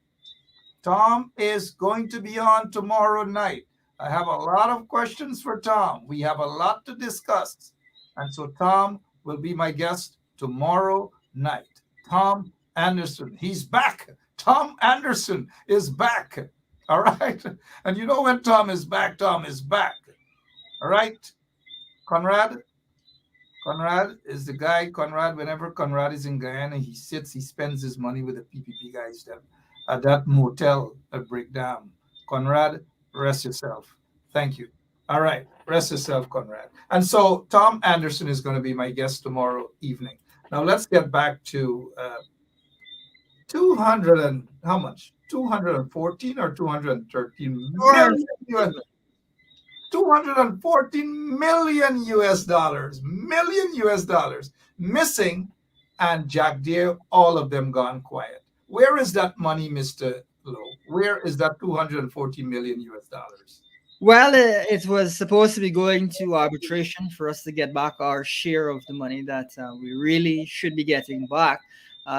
Tom is going to be on tomorrow night. I have a lot of questions for Tom. We have a lot to discuss. And so Tom will be my guest tomorrow night. Tom Anderson, he's back. Tom Anderson is back. All right. And you know when Tom is back, Tom is back. All right. Conrad is the guy. Whenever Conrad is in Guyana, he spends his money with the PPP guys at that motel at Breakdown. Conrad, rest yourself. Thank you. All right. Rest yourself, Conrad. And so Tom Anderson is going to be my guest tomorrow evening. Now let's get back to 200 and how much? 214 or 213 million US, 214 million US dollars missing, and Jack Deere, all of them gone quiet. Where is that money, Mr. Lowe? Where is that 214 million US dollars? Well, it was supposed to be going to arbitration for us to get back our share of the money that we really should be getting back.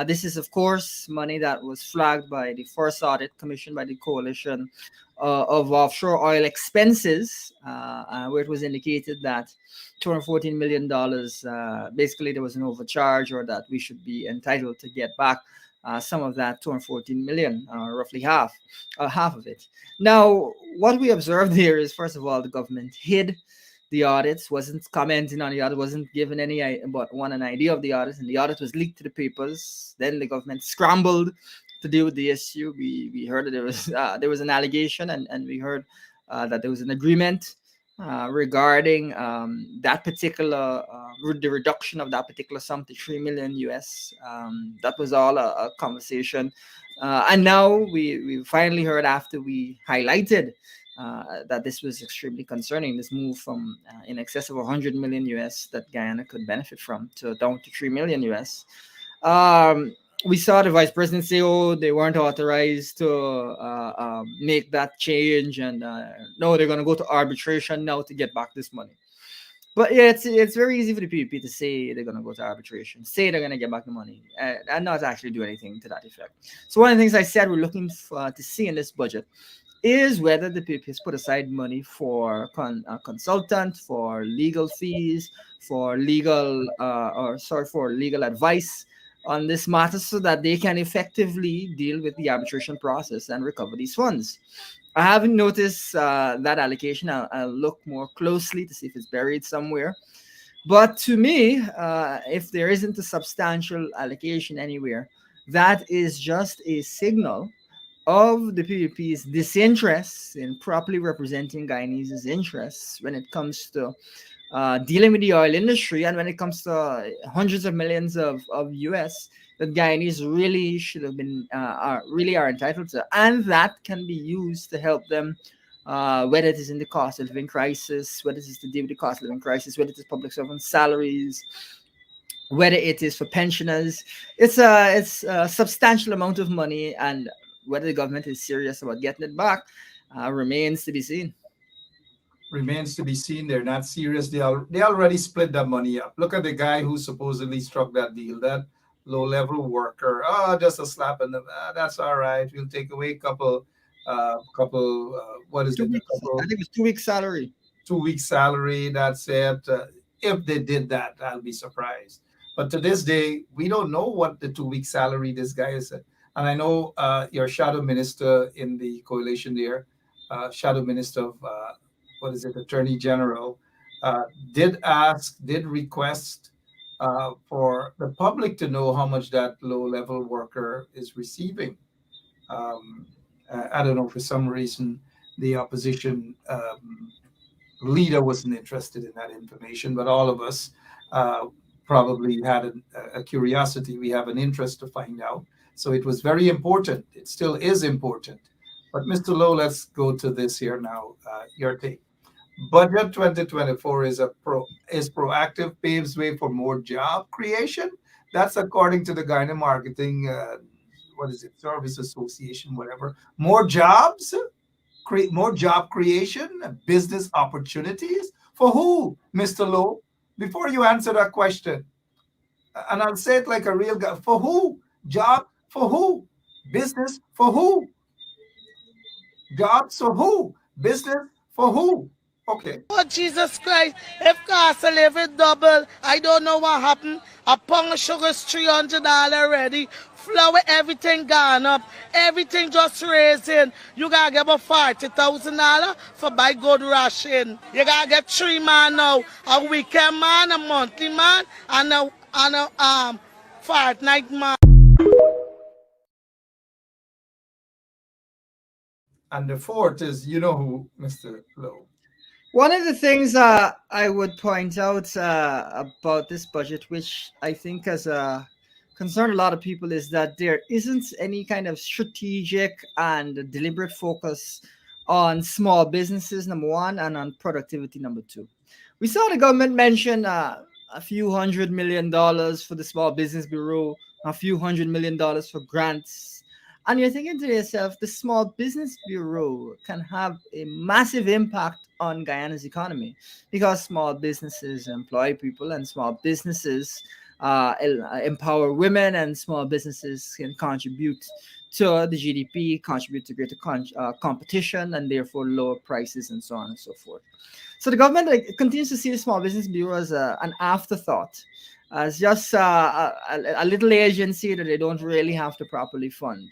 This is, of course, money that was flagged by the first audit commissioned by the coalition of offshore oil expenses, where it was indicated that $214 million, basically there was an overcharge, or that we should be entitled to get back some of that 214 million, roughly half of it. Now, what we observed here is, first of all, the government hid the audits, wasn't commenting on the audit, wasn't giving an idea of the audit, and the audit was leaked to the papers. Then the government scrambled to deal with the issue. We heard that there was an allegation, and we heard that there was an agreement regarding that particular the reduction of that particular sum to 3 million US. That was all a conversation, and now we finally heard after we highlighted that this was extremely concerning. This move from in excess of 100 million US that Guyana could benefit from to down to 3 million US. We saw the vice president say, "Oh, they weren't authorized to make that change, and no, they're going to go to arbitration now to get back this money." But yeah, it's very easy for the PPP to say they're going to go to arbitration, say they're going to get back the money, and not actually do anything to that effect. So one of the things I said we're looking to see in this budget is whether the PPP has put aside money for consultant, for legal fees, for legal for legal advice on this matter, so that they can effectively deal with the arbitration process and recover these funds. I haven't noticed that allocation. I'll look more closely to see if it's buried somewhere. But to me, if there isn't a substantial allocation anywhere, that is just a signal of the PPP's disinterest in properly representing Guyanese's interests when it comes to dealing with the oil industry, and when it comes to hundreds of millions of US that Guyanese really should have been are entitled to, and that can be used to help them, whether it is in the cost of living crisis, whether it is to deal with the cost of living crisis, whether it is public servant salaries, whether it is for pensioners. It's a substantial amount of money, and whether the government is serious about getting it back remains to be seen. Remains to be seen. They're not serious. They already split that money up. Look at the guy who supposedly struck that deal, that low-level worker. Oh, just a slap in the. That's all right. We'll take away a couple. What is it? I think it's 2 weeks salary. 2 weeks salary. That's it. If they did that, I'll be surprised. But to this day, we don't know what the 2 week salary this guy is. And I know your shadow minister in the coalition there, shadow minister of Attorney General, did request for the public to know how much that low-level worker is receiving. I don't know, for some reason, the opposition leader wasn't interested in that information, but all of us probably had a curiosity. We have an interest to find out. So it was very important. It still is important. But Mr. Lowe, let's go to this here now. Your take. Budget 2024 is proactive, paves way for more job creation. That's according to the Guyana Marketing, Service Association, whatever. More jobs, create more job creation, business opportunities. For who, Mr. Lowe? Before you answer that question, and I'll say it like a real guy, for who? Job for who? Business for who? Jobs for who? Business for who? Okay. Oh, Jesus Christ. If cost of living double, I don't know what happened. A pound of sugar is $300 already. Flour, everything gone up. Everything just raising. You got to get about $40,000 for buy good ration. You got to get 3 man now. A weekend man, a monthly man, and a fortnight man. And the fourth is, you know who, Mr. Lowe. One of the things I would point out about this budget, which I think has concerned a lot of people, is that there isn't any kind of strategic and deliberate focus on small businesses, number one, and on productivity, number two. We saw the government mention a few $100 million for the Small Business Bureau, a few $100 million for grants. And you're thinking to yourself, the Small Business Bureau can have a massive impact on Guyana's economy, because small businesses employ people, and small businesses empower women, and small businesses can contribute to the GDP, contribute to greater competition, and therefore lower prices, and so on and so forth. So the government continues to see the Small Business Bureau as an afterthought. as just a little agency that they don't really have to properly fund.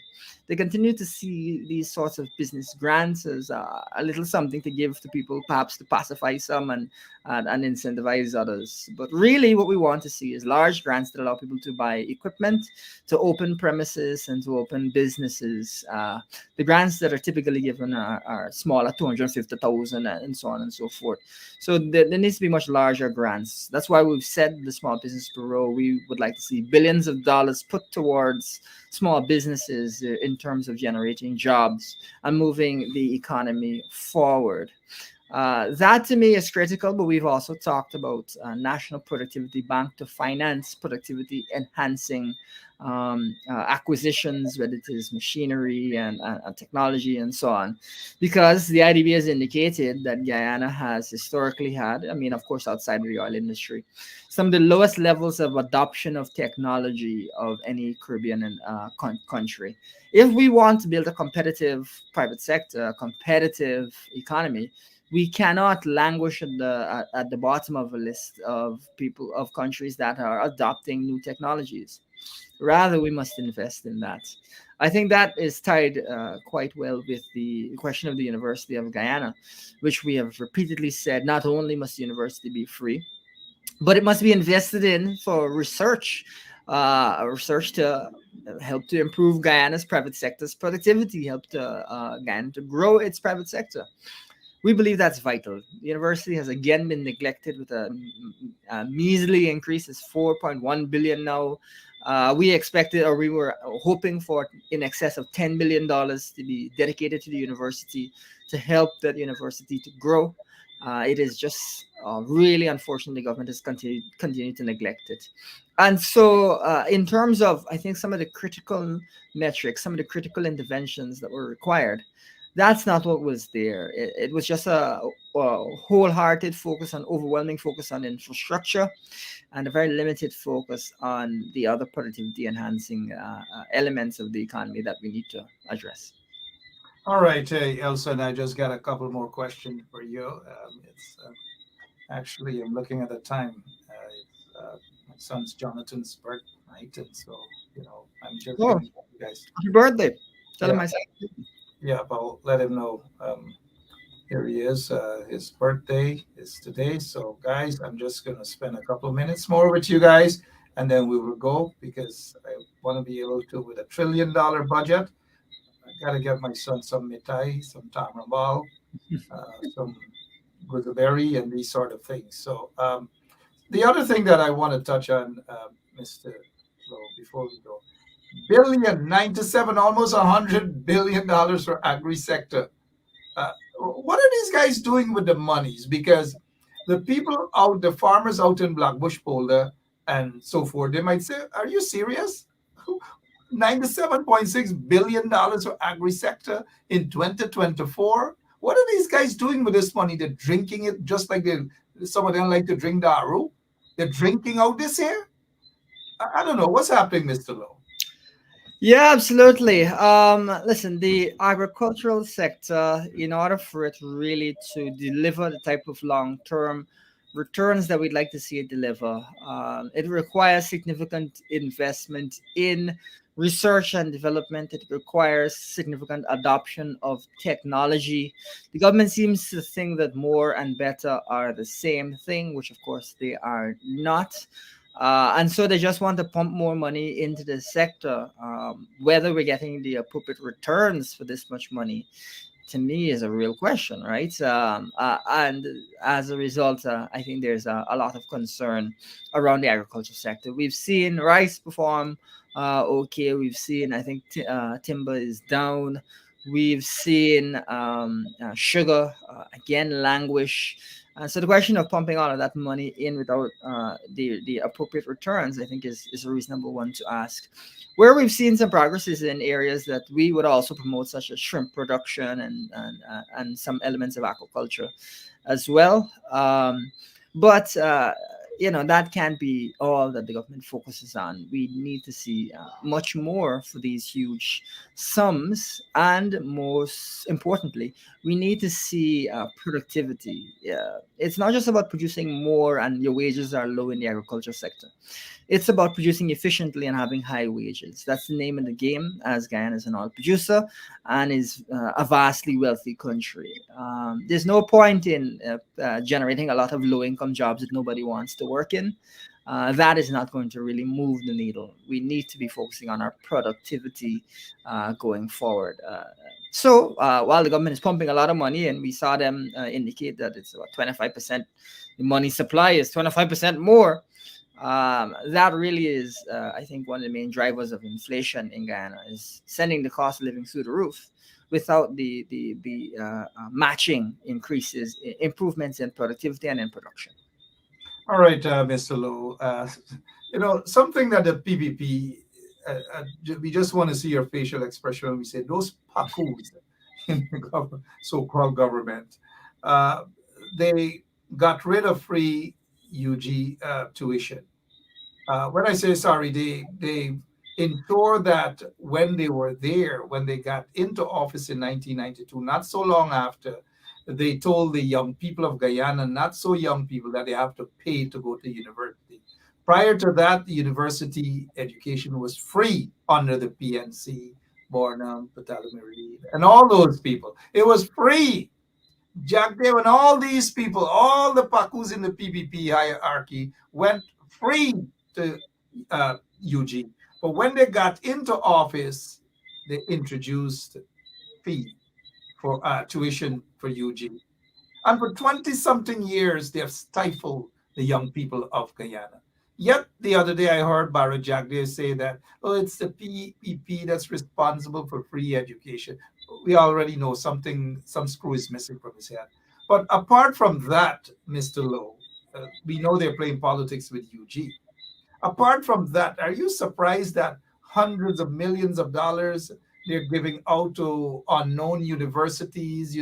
They continue to see these sorts of business grants as a little something to give to people, perhaps to pacify some and incentivize others. But really, what we want to see is large grants that allow people to buy equipment, to open premises, and to open businesses. The grants that are typically given are smaller, 250,000, and so on and so forth. So there needs to be much larger grants. That's why we've said the Small Business Bureau, we would like to see billions of dollars put towards small businesses in terms of generating jobs and moving the economy forward. That to me is critical, but we've also talked about National Productivity Bank to finance productivity enhancing acquisitions, whether it is machinery and technology and so on, because the IDB has indicated that Guyana has historically had, I mean, of course, outside of the oil industry, some of the lowest levels of adoption of technology of any Caribbean country. If we want to build a competitive private sector, a competitive economy, we cannot languish at the bottom of a list of countries that are adopting new technologies. Rather, we must invest in that. I think that is tied quite well with the question of the University of Guyana, which we have repeatedly said not only must the university be free, but it must be invested in for research, research to help to improve Guyana's private sector's productivity, help to Guyana to grow its private sector. We believe that's vital. The university has again been neglected with a measly increase. It's 4.1 billion now. We expected, or we were hoping for, in excess of $10 billion to be dedicated to the university to help that university to grow. It is just really unfortunate the government has continued to neglect it. And so in terms of, I think, some of the critical metrics, some of the critical interventions that were required, that's not what was there. It was just a wholehearted focus on, overwhelming focus on infrastructure, and a very limited focus on the other productivity enhancing elements of the economy that we need to address. All right, hey, Elson, I just got a couple more questions for you. It's actually, I'm looking at the time. It's my son's Jonathan's birthnight, and so, I'm just Oh, giving you guys. happy birthday. Tell him Yeah. I said. Yeah, but I'll let him know. Here he is. His birthday is today. So, guys, I'm just going to spend a couple of minutes more with you guys, and then we will go, because I want to be able to, with $1 trillion budget, I got to get my son some mitai, some tamarbal, some gooseberry, and these sort of things. So, the other thing that I want to touch on, Mr. Lowe, before we go, 97, almost $100 billion for agri sector. What are these guys doing with the monies? Because the people out, the farmers out in Blackbush Polder and so forth, they might say, "Are you serious? $97.6 billion for agri sector in 2024? What are these guys doing with this money? They're drinking it just like some of them like to drink daru. They're drinking out this here. I don't know what's happening, Mr. Lowe. Yeah, absolutely. Listen, the agricultural sector, in order for it really to deliver the type of long-term returns that we'd like to see it deliver, it requires significant investment in research and development. It requires significant adoption of technology. The government seems to think that more and better are the same thing, which of course they are not. And so they just want to pump more money into the sector. Whether we're getting the appropriate returns for this much money, to me, is a real question, right? And as a result, I think there's a lot of concern around the agriculture sector. We've seen rice perform okay. We've seen, I think, timber is down. We've seen sugar again languish. So the question of pumping all of that money in without the appropriate returns, I think, is a reasonable one to ask. Where we've seen some progress is in areas that we would also promote, such as shrimp production and some elements of aquaculture as well. But that can't be all that the government focuses on. We need to see much more for these huge sums, and most importantly, we need to see productivity. It's not just about producing more and your wages are low in the agriculture sector. It's about producing efficiently and having high wages. That's the name of the game, as Guyana is an oil producer and is a vastly wealthy country. There's no point in generating a lot of low income jobs that nobody wants to work in. That is not going to really move the needle. We need to be focusing on our productivity going forward. So while the government is pumping a lot of money, and we saw them indicate that it's about 25%, the money supply is 25% more. That really is, I think, one of the main drivers of inflation in Guyana, is sending the cost of living through the roof without the matching increases, improvements in productivity and in production. All right, Mr. Lowe. Something that the PPP, we just want to see your facial expression when we say those pakus in the so-called government. They got rid of free UG tuition. When I say sorry, they ensure that when they were there, when they got into office in 1992, not so long after, they told the young people of Guyana, not so young people, that they have to pay to go to university. Prior to that, the university education was free under the PNC, Bornum, Patalamiri, and all those people. It was free. Jack Dave and all these people, all the Pakus in the PPP hierarchy went free to UG. But when they got into office, they introduced fee for tuition for UG. And for 20-something years, they have stifled the young people of Guyana. Yet the other day I heard Barra Jagdeo say that, oh, it's the PPP that's responsible for free education. We already know some screw is missing from his head. But apart from that, Mr. Lowe, we know they're playing politics with UG. Apart from that, are you surprised that hundreds of millions of dollars they're giving out to unknown universities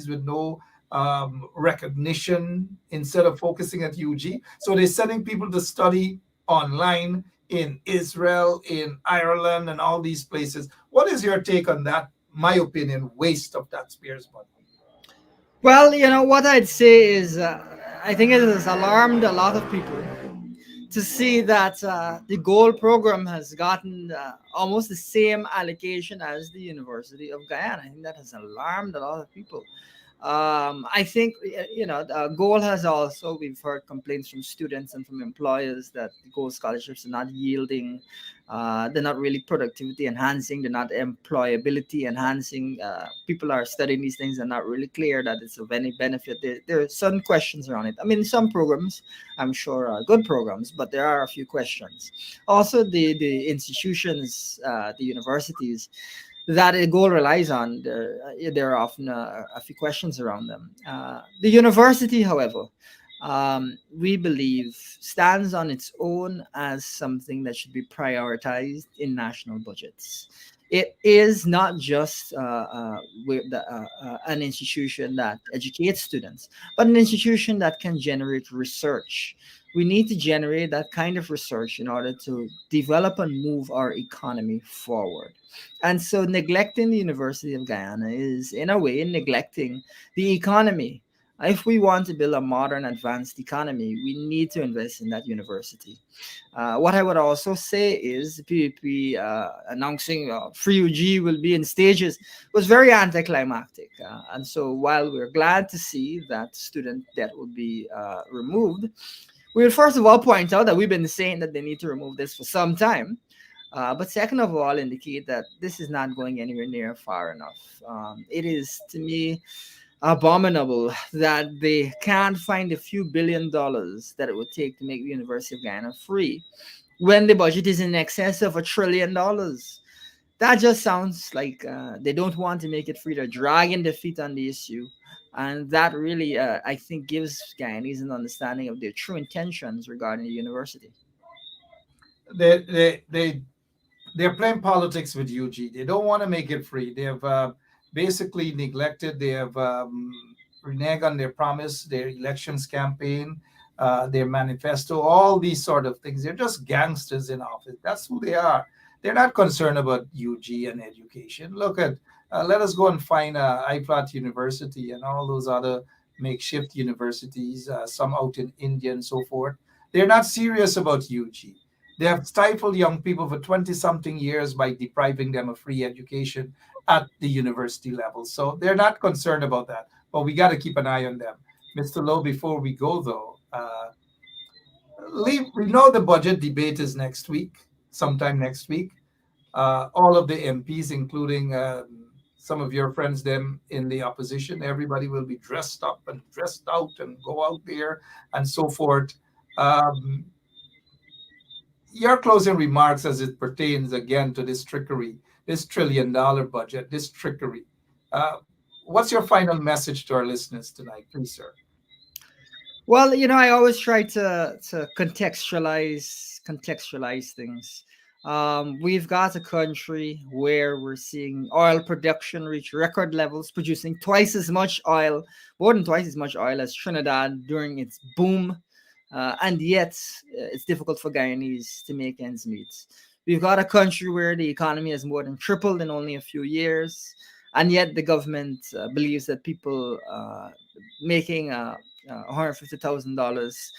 with no recognition, instead of focusing at UG? So they're sending people to study online in Israel, in Ireland, and all these places. What is your take on that? My opinion, waste of taxpayers' money. Well, what I'd say is, I think it has alarmed a lot of people to see that the gold program has gotten almost the same allocation as the University of Guyana. I think that has alarmed a lot of people. I think, gold has also, we've heard complaints from students and from employers that the gold scholarships are not yielding. They're not really productivity enhancing. They're not employability enhancing. People are studying these things and not really clear that it's of any benefit. There are certain questions around it. I mean, some programs, I'm sure, are good programs, but there are a few questions. Also, the institutions, the universities that a goal relies on, there are often a few questions around them. The university, however, we believe stands on its own as something that should be prioritized in national budgets. It is not just an institution that educates students, but an institution that can generate research. We need to generate that kind of research in order to develop and move our economy forward. And so neglecting the University of Guyana is, in a way, neglecting the economy. If we want to build a modern, advanced economy, we need to invest in that university. What I would also say is the PPP announcing free UG will be in stages was very anticlimactic. And so while we're glad to see that student debt will be removed, we will first of all point out that we've been saying that they need to remove this for some time. But second of all, indicate that this is not going anywhere near far enough. It is, to me, abominable that they can't find a few $billions that it would take to make the University of Guyana free when the budget is in excess of $1 trillion. That just sounds like they don't want to make it free. They're dragging their feet on the issue. And that really, I think, gives Guyanese an understanding of their true intentions regarding the university. They're playing politics with UG. They don't want to make it free. They have basically neglected. They have reneged on their promise, their elections campaign. their manifesto, all these sort of things. They're just gangsters in office. That's who they are. They're not concerned about UG and education. Look at, let us go and find IPLAT University and all those other makeshift universities, some out in India and so forth. They're not serious about UG. They have stifled young people for 20-something years by depriving them of free education at the university level. So they're not concerned about that. But we got to keep an eye on them. Mr. Lowe, before we go, though, we know the budget debate is next week, sometime next week. All of the MPs, including some of your friends, them in the opposition, everybody will be dressed up and dressed out and go out there and so forth. Your closing remarks as it pertains again to this trickery, this $1 trillion budget, this trickery. What's your final message to our listeners tonight, please, sir? Well, I always try to contextualize things. We've got a country where we're seeing oil production reach record levels, producing more than twice as much oil as Trinidad during its boom. And yet, it's difficult for Guyanese to make ends meet. We've got a country where the economy has more than tripled in only a few years. And yet the government believes that people making $150,000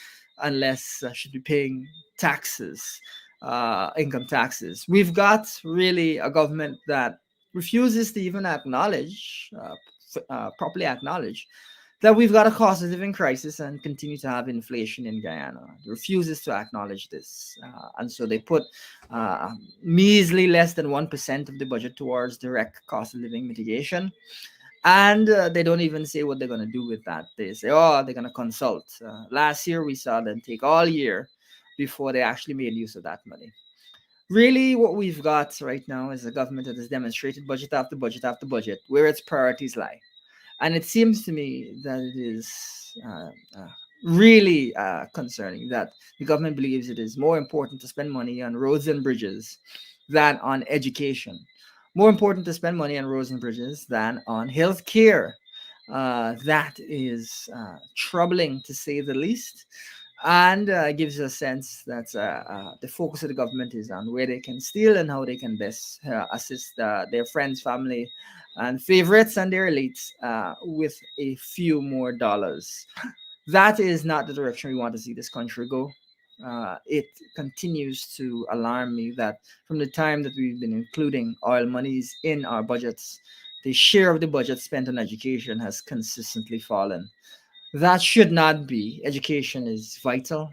and less should be paying taxes, income taxes. We've got really a government that refuses to even properly acknowledge that we've got a cost of living crisis and continue to have inflation in Guyana. It refuses to acknowledge this. And so they put measly less than 1% of the budget towards direct cost of living mitigation. And they don't even say what they're going to do with that. They say, they're going to consult. Last year, we saw them take all year before they actually made use of that money. Really, what we've got right now is a government that has demonstrated budget after budget after budget where its priorities lie. And it seems to me that it is really concerning that the government believes it is more important to spend money on roads and bridges than on education. More important to spend money on roads and bridges than on health care. That is troubling, to say the least, and gives a sense that the focus of the government is on where they can steal and how they can best assist their friends, family, and favorites and their elites with a few more dollars. That is not the direction we want to see this country go. It continues to alarm me that from the time that we've been including oil monies in our budgets, the share of the budget spent on education has consistently fallen. That should not be. Education is vital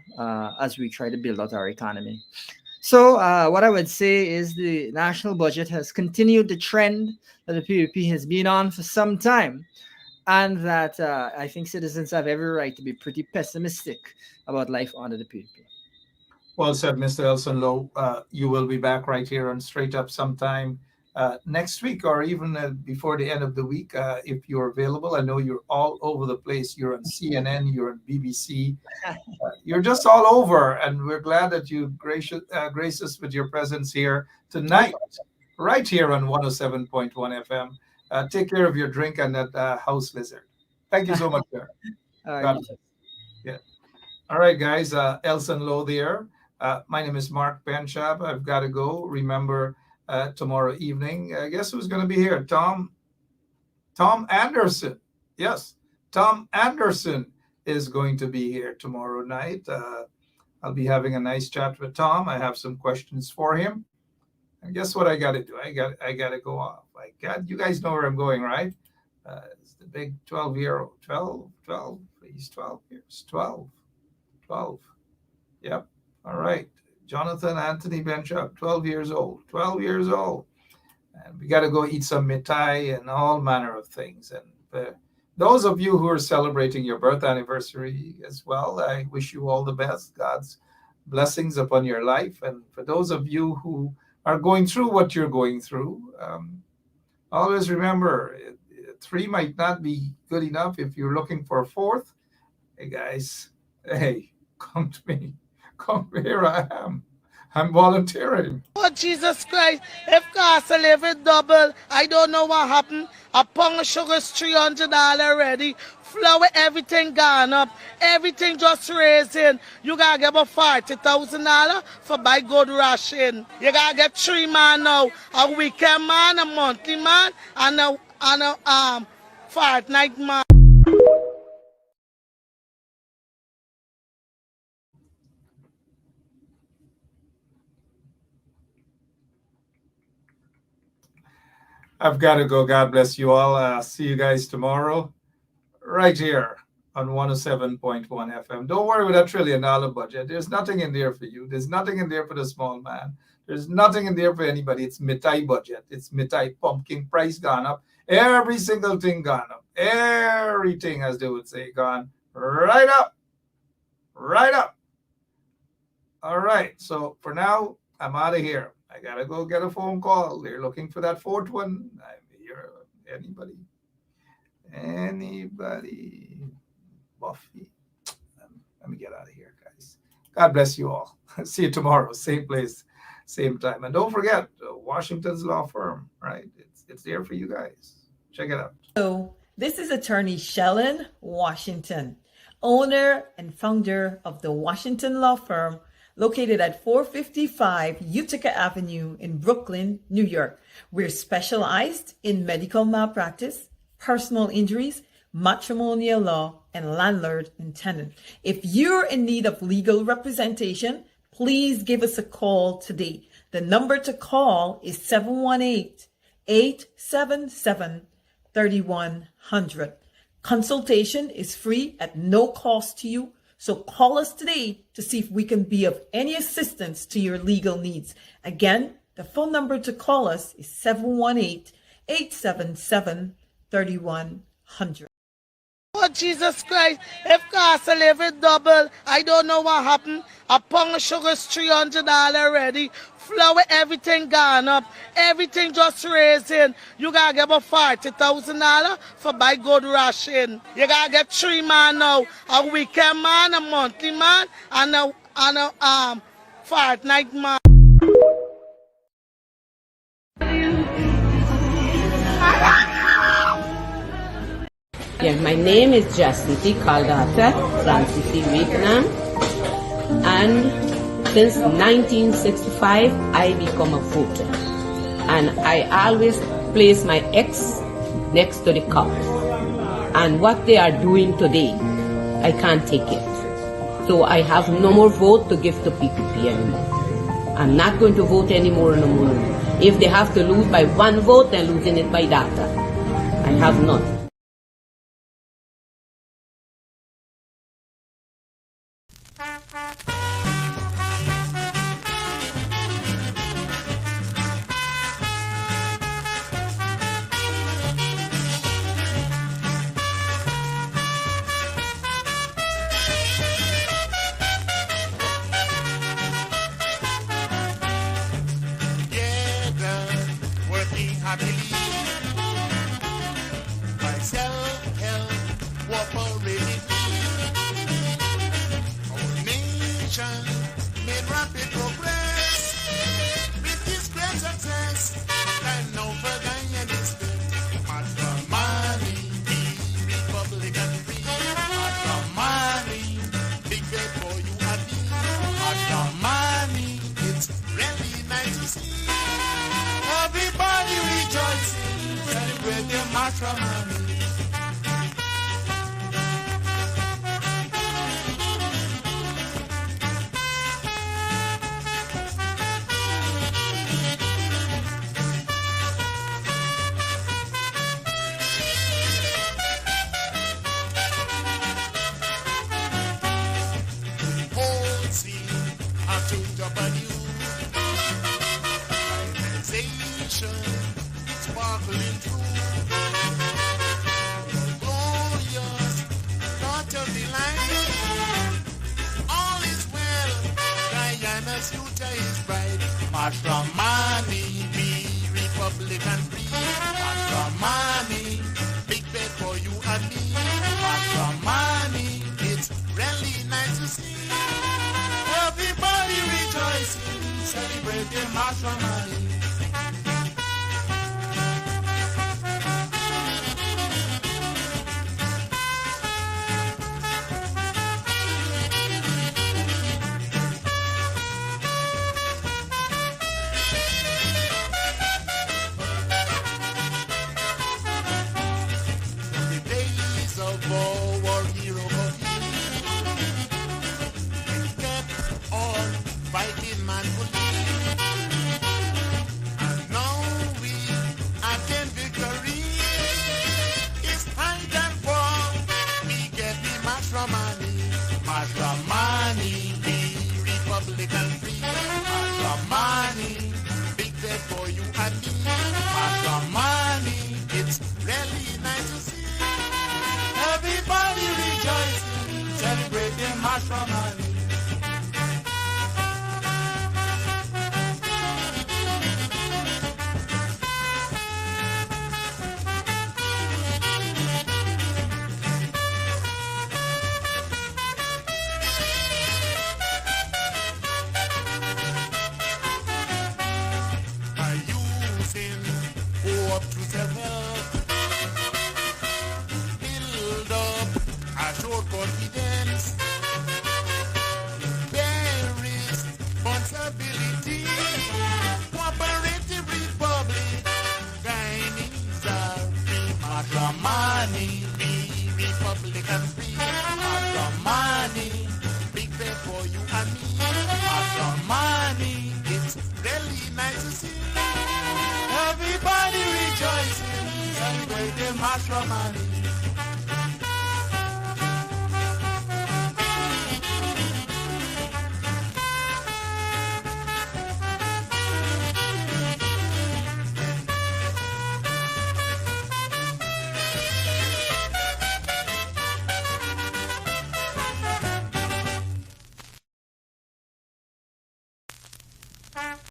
as we try to build out our economy. So what I would say is the national budget has continued the trend that the PPP has been on for some time, and that I think citizens have every right to be pretty pessimistic about life under the PPP. Well said, Mr. Elson Lowe. You will be back right here on Straight Up sometime next week or even before the end of the week if you're available. I know you're all over the place. You're on CNN, you're on BBC. You're just all over, and we're glad that you grace us with your presence here tonight, right here on 107.1 FM. Take care of your drink and that house lizard. Thank you so much, sir. Yeah. All right, guys. Elson Lowe there. My name is Mark Benchab. I've got to go. Remember, tomorrow evening, guess who's going to be here? Tom Anderson. Yes, Tom Anderson is going to be here tomorrow night. I'll be having a nice chat with Tom. I have some questions for him. And guess what I got to do? I got to go off. You guys know where I'm going, right? It's the big 12-year-old. 12. He's 12 years. 12. Yep. All right. Jonathan Anthony Benchop, 12 years old. 12 years old. And we got to go eat some mitai and all manner of things. And those of you who are celebrating your birth anniversary as well, I wish you all the best. God's blessings upon your life. And for those of you who are going through what you're going through, always remember, 3 might not be good enough if you're looking for a 4th. Hey, guys, come to me. Come, here I am. I'm volunteering. Oh, Jesus Christ. If cost of living double, I don't know what happened. A pound of sugar is $300 already. flour, everything gone up. Everything just raising. You gotta get about $40,000 for buy good ration. You gotta get 3 man now. A weekend man, a monthly man, and a fortnight man. I've got to go. God bless you all. See you guys tomorrow, right here on 107.1 FM. Don't worry with that $1 trillion budget. There's nothing in there for you. There's nothing in there for the small man. There's nothing in there for anybody. It's mitai budget. It's mitai. Pumpkin price gone up. Every single thing gone up. Everything, as they would say, gone right up. Right up. All right. So for now, I'm out of here. I gotta go get a phone call. They're looking for that fourth one. Anybody? Buffy. Let me get out of here, guys. God bless you all. See you tomorrow, same place, same time. And don't forget, Washington's law firm, right? It's there for you guys. Check it out. So this is attorney Shellen Washington, owner and founder of the Washington law firm, located at 455 Utica Avenue in Brooklyn, New York. We're specialized in medical malpractice, personal injuries, matrimonial law, and landlord and tenant. If you're in need of legal representation, please give us a call today. The number to call is 718-877-3100. Consultation is free at no cost to you. So call us today to see if we can be of any assistance to your legal needs. Again, the phone number to call us is 718-877-3100. Oh, Jesus Christ, if cost of living double, I don't know what happened. A pound of sugar is $300 already. Flour, everything gone up. Everything just raising. You gotta get about $40,000 for buy good ration. You gotta get 3 man now. A weekend man, a monthly man, and a fortnight man. Yeah, my name is Jacinti Caldata Francis Vietnam, and since 1965 I become a voter, and I always place my X next to the cup. And what they are doing today, I can't take it. So I have no more vote to give to PPP anymore. I'm not going to vote anymore no more. If they have to lose by 1 vote, they're losing it by data. I have none. matrimony. Up to self-help, build up a short confidence, bear responsibility, cooperative republic, Guyanese are free, matrimony, be Republican free, matrimony, big day for you and me, matrimony, it's really nice to see. Everybody rejoicing, celebrating matrimony.